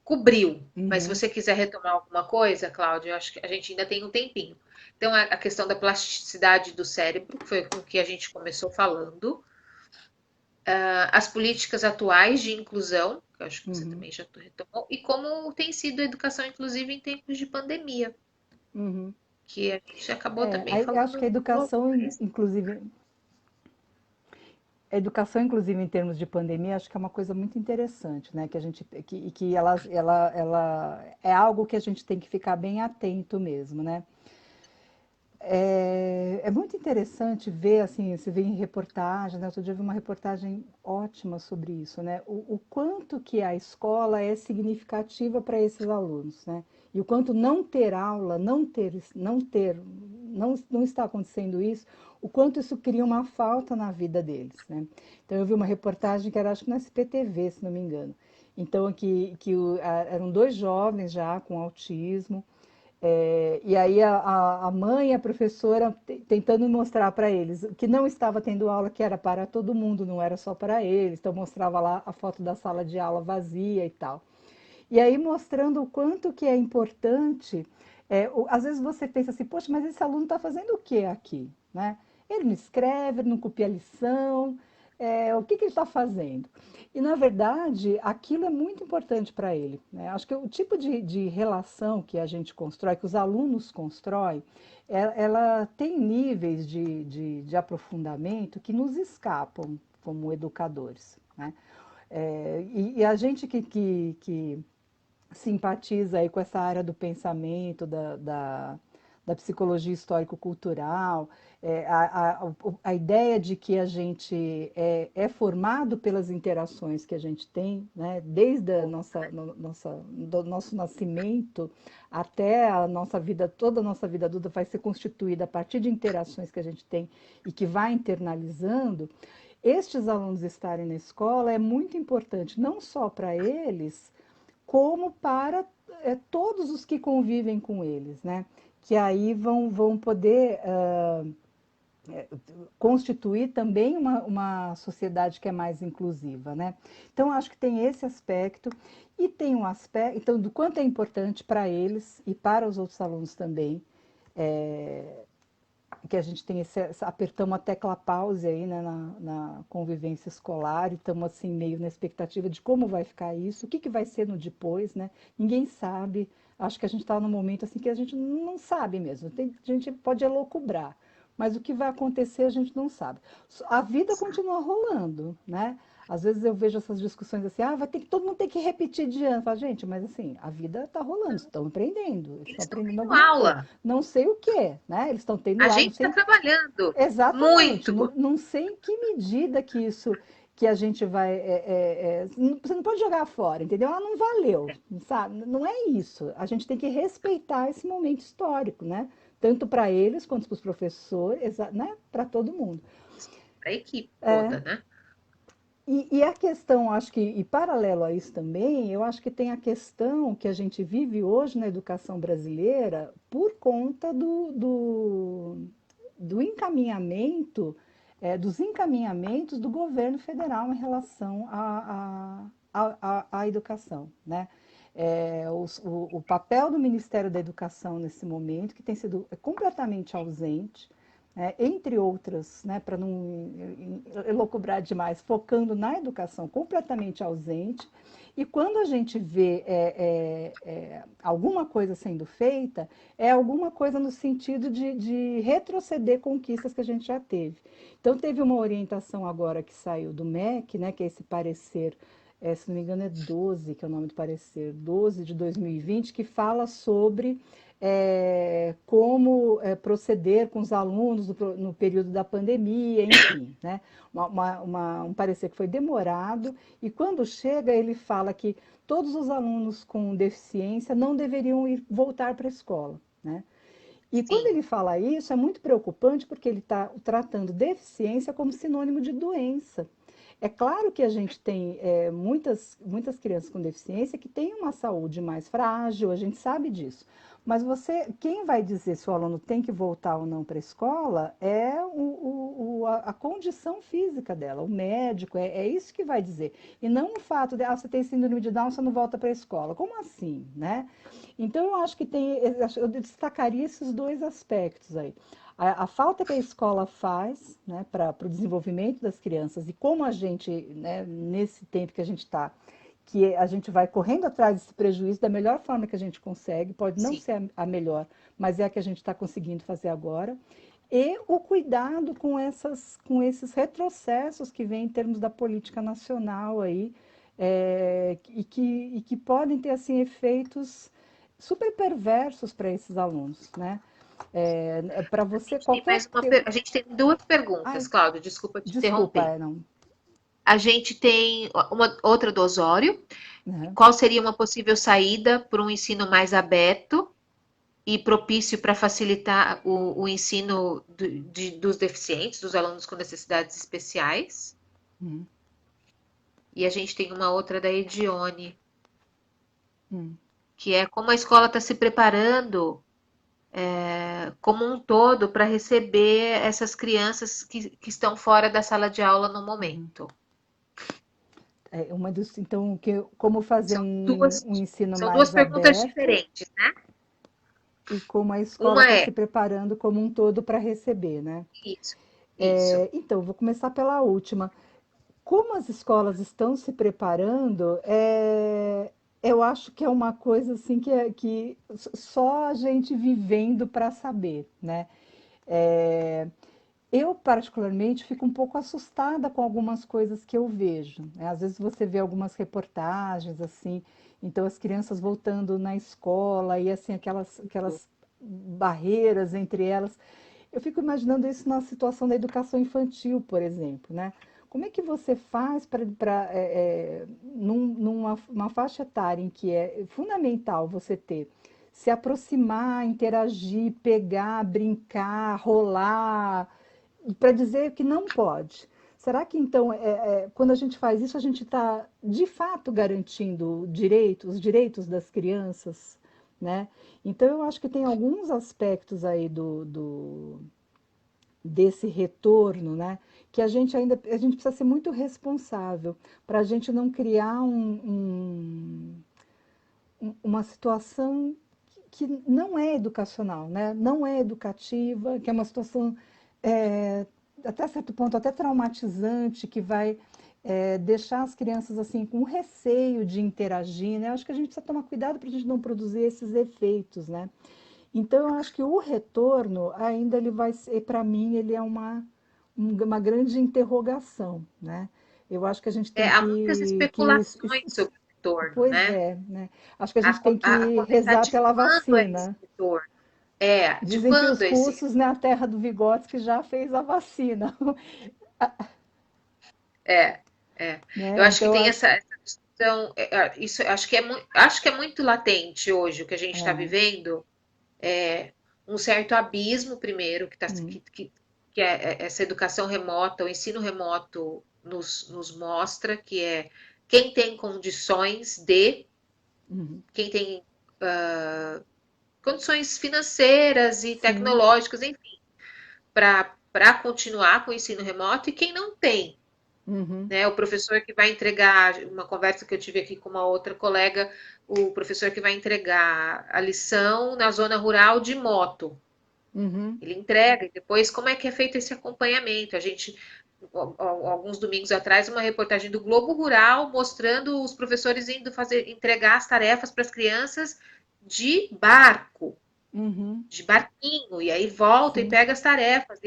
cobriu. Mas se Uhum, você quiser retomar alguma coisa, Cláudia, eu acho que a gente ainda tem um tempinho. Então, a questão da plasticidade do cérebro, que foi com que a gente começou falando. As políticas atuais de inclusão, que eu acho que você uhum, também já retomou, e como tem sido a educação inclusiva em tempos de pandemia, uhum. que a gente acabou também Eu acho que falando a um pouco, educação, mas inclusive, a educação, inclusive, em termos de pandemia, acho que é uma coisa muito interessante, né? Que a gente, que ela é algo que a gente tem que ficar bem atento mesmo, né? É muito interessante ver, assim, se vê em reportagem, né? Outro dia eu vi uma reportagem ótima sobre isso, né? O quanto que a escola é significativa para esses alunos, né? E o quanto não ter aula, não está acontecendo isso, o quanto isso cria uma falta na vida deles, né? Então eu vi uma reportagem que era, acho que na SPTV, se não me engano. Então, eram dois jovens já com autismo, e aí a mãe e a professora tentando mostrar para eles que não estava tendo aula, que era para todo mundo, não era só para eles. Então mostrava lá a foto da sala de aula vazia e tal. E aí mostrando o quanto que é importante. Às vezes você pensa assim, poxa, mas esse aluno está fazendo o que aqui, né? Ele não escreve, não copia a lição, o que que ele está fazendo? E, na verdade, aquilo é muito importante para ele, né? Acho que o tipo de relação que a gente constrói, que os alunos constroem, ela tem níveis de aprofundamento que nos escapam como educadores, né? E a gente que simpatiza aí com essa área do pensamento, da psicologia histórico-cultural, a ideia de que a gente é formado pelas interações que a gente tem, né, desde do nosso nascimento até a nossa vida, toda a nossa vida adulta vai ser constituída a partir de interações que a gente tem e que vai internalizando. Estes alunos estarem na escola é muito importante, não só para eles, como para todos os que convivem com eles, né? Que aí vão poder constituir também uma sociedade que é mais inclusiva, né? Então, acho que tem esse aspecto e tem um aspecto, então, do quanto é importante para eles e para os outros alunos também, é, que a gente tem apertamos a tecla pause aí, né, na convivência escolar e estamos assim meio na expectativa de como vai ficar isso, o que que vai ser no depois, né? Ninguém sabe. Acho que a gente está num momento assim que a gente não sabe mesmo. A gente pode elocubrar, mas o que vai acontecer a gente não sabe. A vida continua rolando, né? Às vezes eu vejo essas discussões assim, vai ter que todo mundo tem que repetir de ano. Falo, gente, mas assim, a vida está rolando, estão aprendendo, Eles estão estão aprendendo tendo alguma coisa. aula. Não sei o que, né? Eles estão tendo A aula, não gente está sei trabalhando exatamente, muito. não sei em que medida que isso que a gente vai. Você não pode jogar fora, entendeu? Não valeu, sabe? Não é isso. A gente tem que respeitar esse momento histórico, né? Tanto para eles quanto para os professores, né? Para todo mundo. A equipe toda, né? E a questão, acho que, e paralelo a isso também, eu acho que tem a questão que a gente vive hoje na educação brasileira por conta do encaminhamento, dos encaminhamentos do governo federal em relação à educação, né? O papel do Ministério da Educação nesse momento, que tem sido completamente ausente, entre outras, né, para não elocubrar demais, focando na educação completamente ausente. E quando a gente vê alguma coisa sendo feita, é alguma coisa no sentido de retroceder conquistas que a gente já teve. Então, teve uma orientação agora que saiu do MEC, né, que é esse parecer, se não me engano é 12, que é o nome do parecer, 12 de 2020, que fala sobre como proceder com os alunos no período da pandemia, enfim, né? Um parecer que foi demorado, e quando chega ele fala que todos os alunos com deficiência não deveriam voltar para a escola, né? E quando Sim, ele fala isso, é muito preocupante porque ele está tratando deficiência como sinônimo de doença. É claro que a gente tem muitas crianças com deficiência que têm uma saúde mais frágil, a gente sabe disso. Mas quem vai dizer se o aluno tem que voltar ou não para a escola é a condição física dela, o médico, é isso que vai dizer. E não o fato de, você tem síndrome de Down, você não volta para a escola. Como assim, né? Então, eu acho que eu destacaria esses dois aspectos aí. A falta que a escola faz, né, para o desenvolvimento das crianças e como a gente, né, nesse tempo que a gente está, que a gente vai correndo atrás desse prejuízo da melhor forma que a gente consegue, pode não sim. ser a melhor, mas é a que a gente está conseguindo fazer agora. E o cuidado com esses retrocessos que vêm em termos da política nacional aí, e que podem ter assim efeitos super perversos para esses alunos, né? Para você, qualquer. A gente tem duas perguntas, Ai, Cláudio, desculpa te desculpa, interromper. não. A gente tem uma outra do Osório. Né? Qual seria uma possível saída para um ensino mais aberto e propício para facilitar o ensino dos deficientes, dos alunos com necessidades especiais? Hum, E a gente tem uma outra da Edione, hum. que é como a escola está se preparando como um todo para receber essas crianças que estão fora da sala de aula no momento. Então, como fazer São duas, um ensino são duas mais perguntas aberto diferentes, né? e como a escola Uma está se é preparando como um todo para receber, né? isso, isso. Então, vou começar pela última. Como as escolas estão se preparando, eu acho que é uma coisa assim que só a gente vivendo para saber, né? É, eu, particularmente, fico um pouco assustada com algumas coisas que eu vejo, né? Às vezes você vê algumas reportagens assim, então as crianças voltando na escola e assim aquelas barreiras entre elas. Eu fico imaginando isso na situação da educação infantil, por exemplo, né? Como é que você faz para, numa uma faixa etária em que é fundamental você ter, se aproximar, interagir, pegar, brincar, rolar, para dizer que não pode? Será que então, quando a gente faz isso, a gente está de fato garantindo os direitos das crianças, né? Então, eu acho que tem alguns aspectos aí desse retorno, né? Que a gente precisa ser muito responsável para a gente não criar uma situação que não é educacional, né? Não é educativa, que é uma situação até certo ponto até traumatizante, que vai deixar as crianças assim com receio de interagir, né? Acho que a gente precisa tomar cuidado para a gente não produzir esses efeitos, né? Então, eu acho que o retorno ainda ele vai ser, para mim, ele é uma grande interrogação, né? Eu acho que a gente tem Há muitas especulações sobre o retorno, pois né? é, né? Acho que a gente tem A que começar rezar de pela quando é esse vacina. retorno? De Dizem que os quando é esse russos, né, a terra do Vygotsky já fez a vacina, É, é. Eu né? acho que Então, tem acho essa discussão, isso acho que é muito latente hoje o que a gente está é, vivendo, é um certo abismo primeiro hum, que essa educação remota, o ensino remoto nos mostra que é quem tem condições de, uhum, quem tem condições financeiras e sim, tecnológicas, enfim, para continuar com o ensino remoto e quem não tem. uhum, Né? O professor que vai entregar, uma conversa que eu tive aqui com uma outra colega, o professor que vai entregar a lição na zona rural de moto. uhum, Ele entrega e depois como é que é feito esse acompanhamento? A gente, alguns domingos atrás, uma reportagem do Globo Rural mostrando os professores indo entregar as tarefas para as crianças de barco, uhum, de barquinho, e aí volta e sim, pega as tarefas.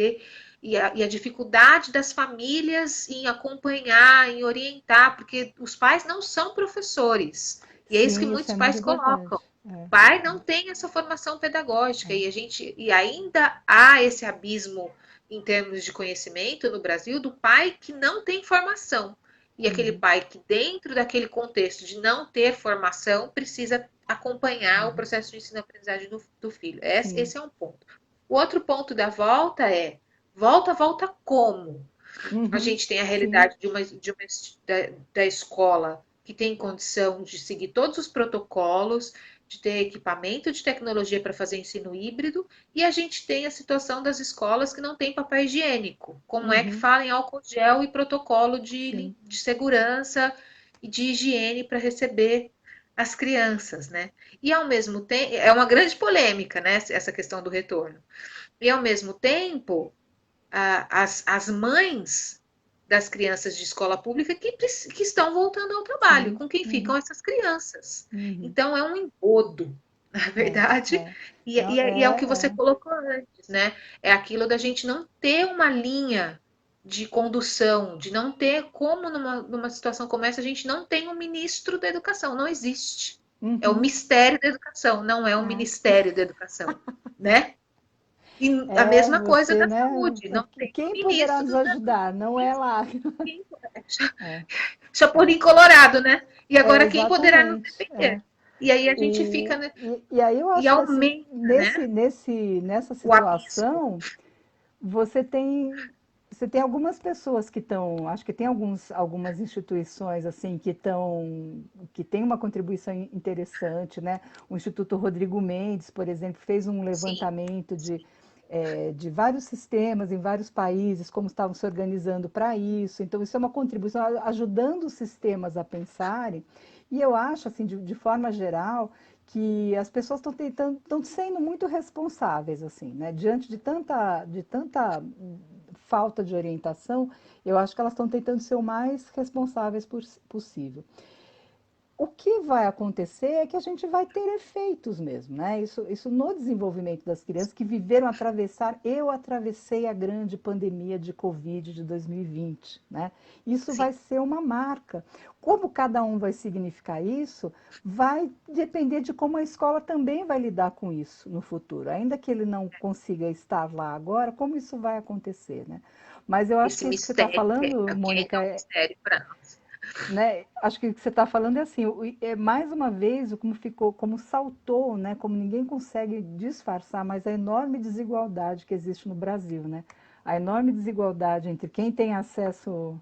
E a dificuldade das famílias em acompanhar, em orientar, porque os pais não são professores. E é isso que sim, isso muitos é pais muito colocam. verdade. O pai não tem essa formação pedagógica É, e ainda há esse abismo em termos de conhecimento no Brasil do pai que não tem formação. E aquele uhum, pai que, dentro daquele contexto de não ter formação, precisa acompanhar o uhum, processo de ensino-aprendizagem do filho. sim, Esse é um ponto. O outro ponto da volta é volta como? A uhum, gente tem a sim, realidade da escola que tem condição de seguir todos os protocolos, de ter equipamento de tecnologia para fazer ensino híbrido, e a gente tem a situação das escolas que não tem papel higiênico. Como é que uhum, fala em álcool gel e protocolo sim, de segurança e de higiene para receber as crianças, né? E ao mesmo tempo, é uma grande polêmica, né? Essa questão do retorno. E ao mesmo tempo, as mães das crianças de escola pública que estão voltando ao trabalho, sim, com quem ficam uhum, essas crianças. uhum, Então é um engodo, na é, verdade, é. Não, e é o que você é. colocou antes, né? É aquilo da gente não ter uma linha de condução, de não ter como numa situação como essa a gente não tem um ministro da educação, não existe. É o Uhum, mistério da educação, não é o é. ministério da educação, né? E a É, mesma coisa você, da né? saúde, não tem um Quem poderá ministro nos da saúde. ajudar? Não é lá. Quem, É, é, Chapolin Colorado, né? E é, agora quem poderá nos exatamente. defender? É. E aí a gente fica, né? E aí eu E acho que assim, aumenta, né? nessa O abismo. situação, você tem, você tem algumas pessoas que estão, acho que tem algumas instituições assim que têm uma contribuição interessante, né? O Instituto Rodrigo Mendes, por exemplo, fez um Sim, levantamento de vários sistemas em vários países, como estavam se organizando para isso. Então, isso é uma contribuição ajudando os sistemas a pensarem. E eu acho, assim, de forma geral, que as pessoas estão tentando, estão sendo muito responsáveis, assim, né? Diante de tanta falta de orientação, eu acho que elas estão tentando ser o mais responsáveis possível. O que vai acontecer é que a gente vai ter efeitos mesmo, né? Isso no desenvolvimento das crianças que viveram atravessar. Eu atravessei a grande pandemia de Covid de 2020, né? Isso sim. vai ser uma marca. Como cada um vai significar isso, vai depender de como a escola também vai lidar com isso no futuro. Ainda que ele não consiga estar lá agora, como isso vai acontecer, né? Mas eu acho Esse que isso que você está mistério, falando, que Mônica, ainda é um mistério para nós. né? Acho que o que você está falando é assim, é mais uma vez como ficou, como saltou, né? Como ninguém consegue disfarçar, mas a enorme desigualdade que existe no Brasil, né? A enorme desigualdade entre quem tem acesso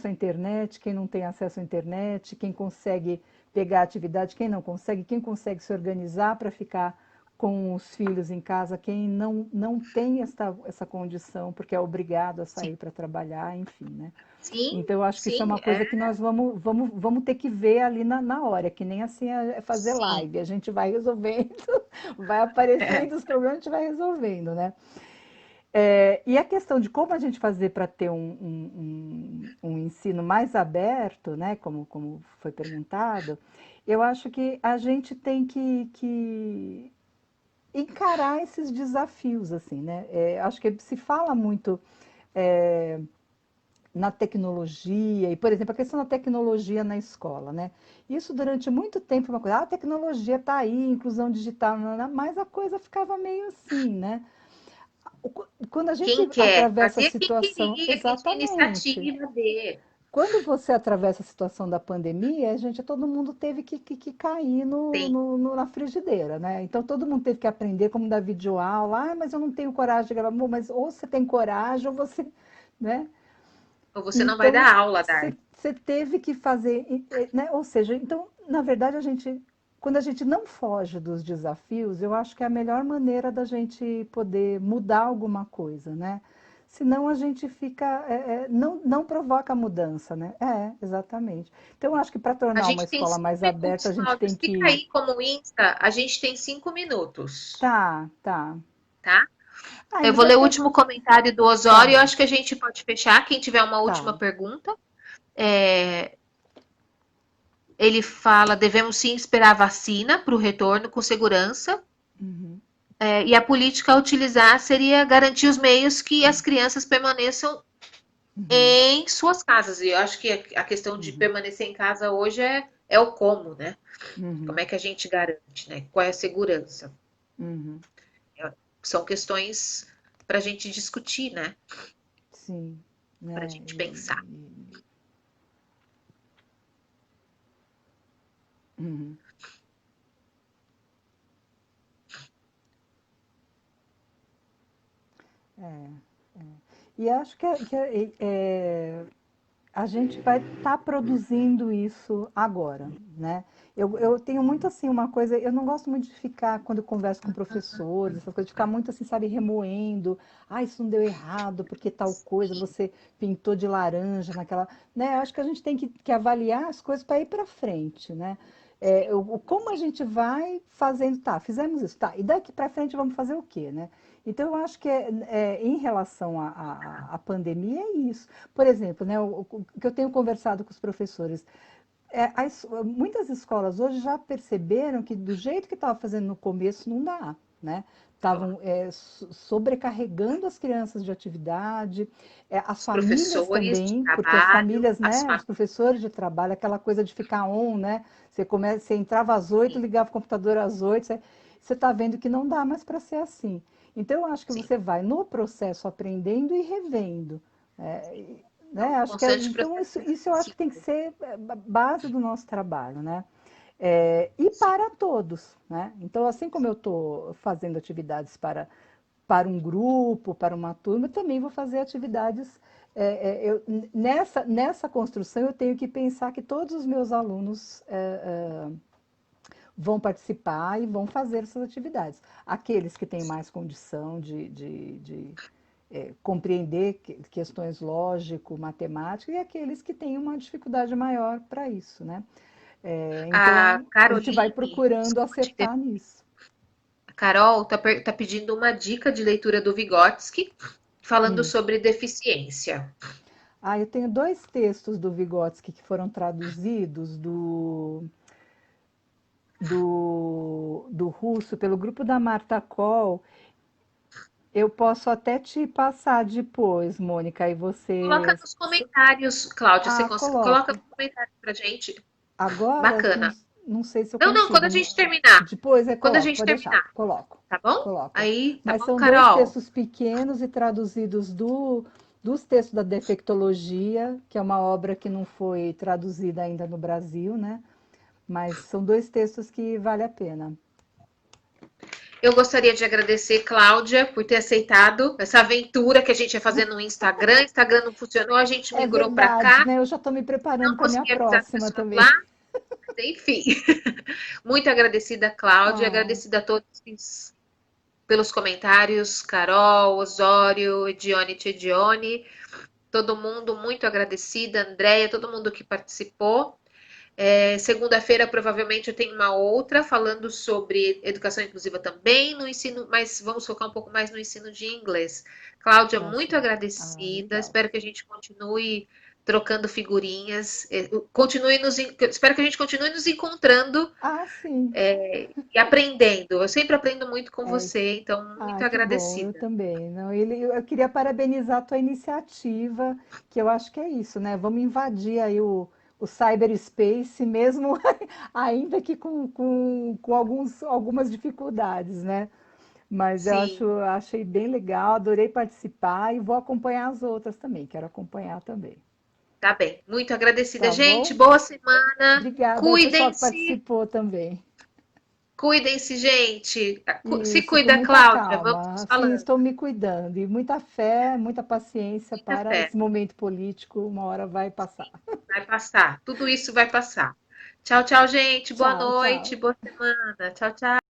à internet, quem não tem acesso à internet, quem consegue pegar atividade, quem consegue se organizar para ficar com os filhos em casa, quem não tem essa condição, porque é obrigado a Sim, sair para trabalhar, enfim, né? sim, Então, eu acho que isso é sim, uma coisa que nós vamos ter que ver ali na hora, que nem assim é fazer sim. live. A gente vai resolvendo, vai É, aparecendo os problemas, a gente vai resolvendo, né? É, e a questão de como a gente fazer para ter um ensino mais aberto, né, como foi perguntado, eu acho que a gente tem que encarar esses desafios, assim, né? Acho que se fala muito é, na tecnologia, e, por exemplo, a questão da tecnologia na escola, né? Isso durante muito tempo é uma coisa, a tecnologia está aí, inclusão digital, mas a coisa ficava meio assim, né? Quando a gente Quem quer? atravessa a Fazia quem situação, queria, quem tinha exatamente. iniciativa de. Quando você atravessa a situação da pandemia, todo mundo teve que cair Tem. na frigideira, né? Então todo mundo teve que aprender como dar videoaula. Ah, mas eu não tenho coragem de gravar. Bom, mas ou você tem coragem ou você, né? Ou você não vai Então dar aula, Dar. você teve que fazer, né? Ou seja, então na verdade quando a gente não foge dos desafios, eu acho que é a melhor maneira da gente poder mudar alguma coisa, né? Senão a gente fica, não provoca mudança, né? Exatamente. Então, eu acho que para A tornar uma gente tem escola cinco mais aberta, minutos, a gente Cláudia. tem Se que. cair como Insta, a gente tem 5 minutos, Tá, tá. tá? Ah, Eu mas vou ler o até. último comentário do Tá Osório. Eu bom, acho que a gente pode fechar. Quem tiver uma última tá. pergunta. É, ele fala: devemos sim esperar a vacina para o retorno com segurança. Uhum, E a política a utilizar seria garantir os meios que as crianças permaneçam uhum, em suas casas. E eu acho que a questão de uhum, permanecer em casa hoje é o como, né? Como uhum, é que a gente garante, né? Qual é a segurança? uhum. São questões para a gente discutir, né? Sim, Para a né? gente pensar. Uhum. E acho a gente vai estar produzindo isso agora, né? Eu tenho muito assim uma coisa, eu não gosto muito de ficar, quando eu converso com professores, essas coisas, de ficar muito assim, sabe, remoendo, isso não deu errado, porque tal coisa, você pintou de laranja naquela, né? Eu acho que a gente tem que avaliar as coisas para ir para frente, né? Como a gente vai fazendo, tá, fizemos isso, tá, e daqui para frente vamos fazer o quê, né? Então, eu acho que em relação à pandemia é isso. Por exemplo, né, o que eu tenho conversado com os professores, muitas escolas hoje já perceberam que do jeito que estava fazendo no começo não dá, né? Estavam sobrecarregando as crianças de atividade, as Os famílias professores de também, porque as trabalho, famílias, né, os professores de trabalho, aquela coisa de ficar on, né? Você entrava às 8, famílias, ligava o computador às 8, você está vendo que não dá mais para ser assim. Então, eu acho que sim, você vai no processo aprendendo e revendo. É, sim. É né? um Acho que constante então processo isso eu acho que tem que reflexivo. ser base do nosso trabalho, né? E Sim, para todos, né? Então, assim como eu estou fazendo atividades para um grupo, para uma turma, eu também vou fazer atividades. Nessa construção, eu tenho que pensar que todos os meus alunos vão participar e vão fazer essas atividades. Aqueles que têm mais condição de compreender questões lógico-matemáticas e aqueles que têm uma dificuldade maior para isso, né? a Então, a gente vai Caroline, procurando desculpa te acertar interromper. nisso. A Carol tá pedindo uma dica de leitura do Vygotsky, falando Hum. sobre deficiência. Eu tenho dois textos do Vygotsky que foram traduzidos do russo pelo grupo da Marta Koll. Eu posso até te passar depois, Mônica, e Coloca você. nos comentários, Cláudia, você coloca Coloco. nos comentários pra gente. Agora, não, Bacana. não sei se eu Não, quando consigo. a gente terminar. Depois Quando a coloco, gente pode deixar. terminar, Coloco, tá bom? coloco. Aí, tá Mas bom, são dois Carol? textos pequenos e traduzidos dos textos da Defectologia, que é uma obra que não foi traduzida ainda no Brasil, né? Mas são dois textos que vale a pena. Eu gostaria de agradecer, Cláudia, por ter aceitado essa aventura que a gente ia fazer no Instagram. Instagram não funcionou, a gente É migrou para verdade, cá. né? Eu já estou me preparando Não para a minha consegui avisar as próxima pessoas lá, também. mas enfim. Muito agradecida, Cláudia. Ah, Agradecida a todos pelos comentários. Carol, Osório, Edione, Edione. Todo mundo muito agradecida. Andréia, todo mundo que participou. Segunda-feira, provavelmente, eu tenho uma outra falando sobre educação inclusiva também no ensino, mas vamos focar um pouco mais no ensino de inglês. Cláudia, Ah, muito sim. Ah, agradecida. legal. Espero que a gente continue trocando figurinhas. Espero que a gente continue nos encontrando Ah, sim. e aprendendo. Eu sempre aprendo muito com É, você, então muito ah, que bom, eu agradecida. também. Não, eu queria parabenizar a tua iniciativa, que eu acho que é isso, né? Vamos invadir aí o cyberspace, mesmo ainda que com algumas dificuldades, né? Mas Sim, achei bem legal, adorei participar e vou acompanhar as outras também, quero acompanhar também. tá bem. Muito agradecida, Tá gente. bom? Boa semana. Obrigada ao pessoal que Cuidem-se. participou também. Cuidem-se, gente. Se Isso, com cuida, muita Cláudia. Vamos calma. nos Sim, falando. estou me cuidando. E muita fé, muita paciência Muita para fé. esse momento político, uma hora vai passar. Vai passar. Tudo isso vai passar. Tchau, tchau, gente. Boa Tchau, tchau. noite. Boa semana. Tchau, tchau.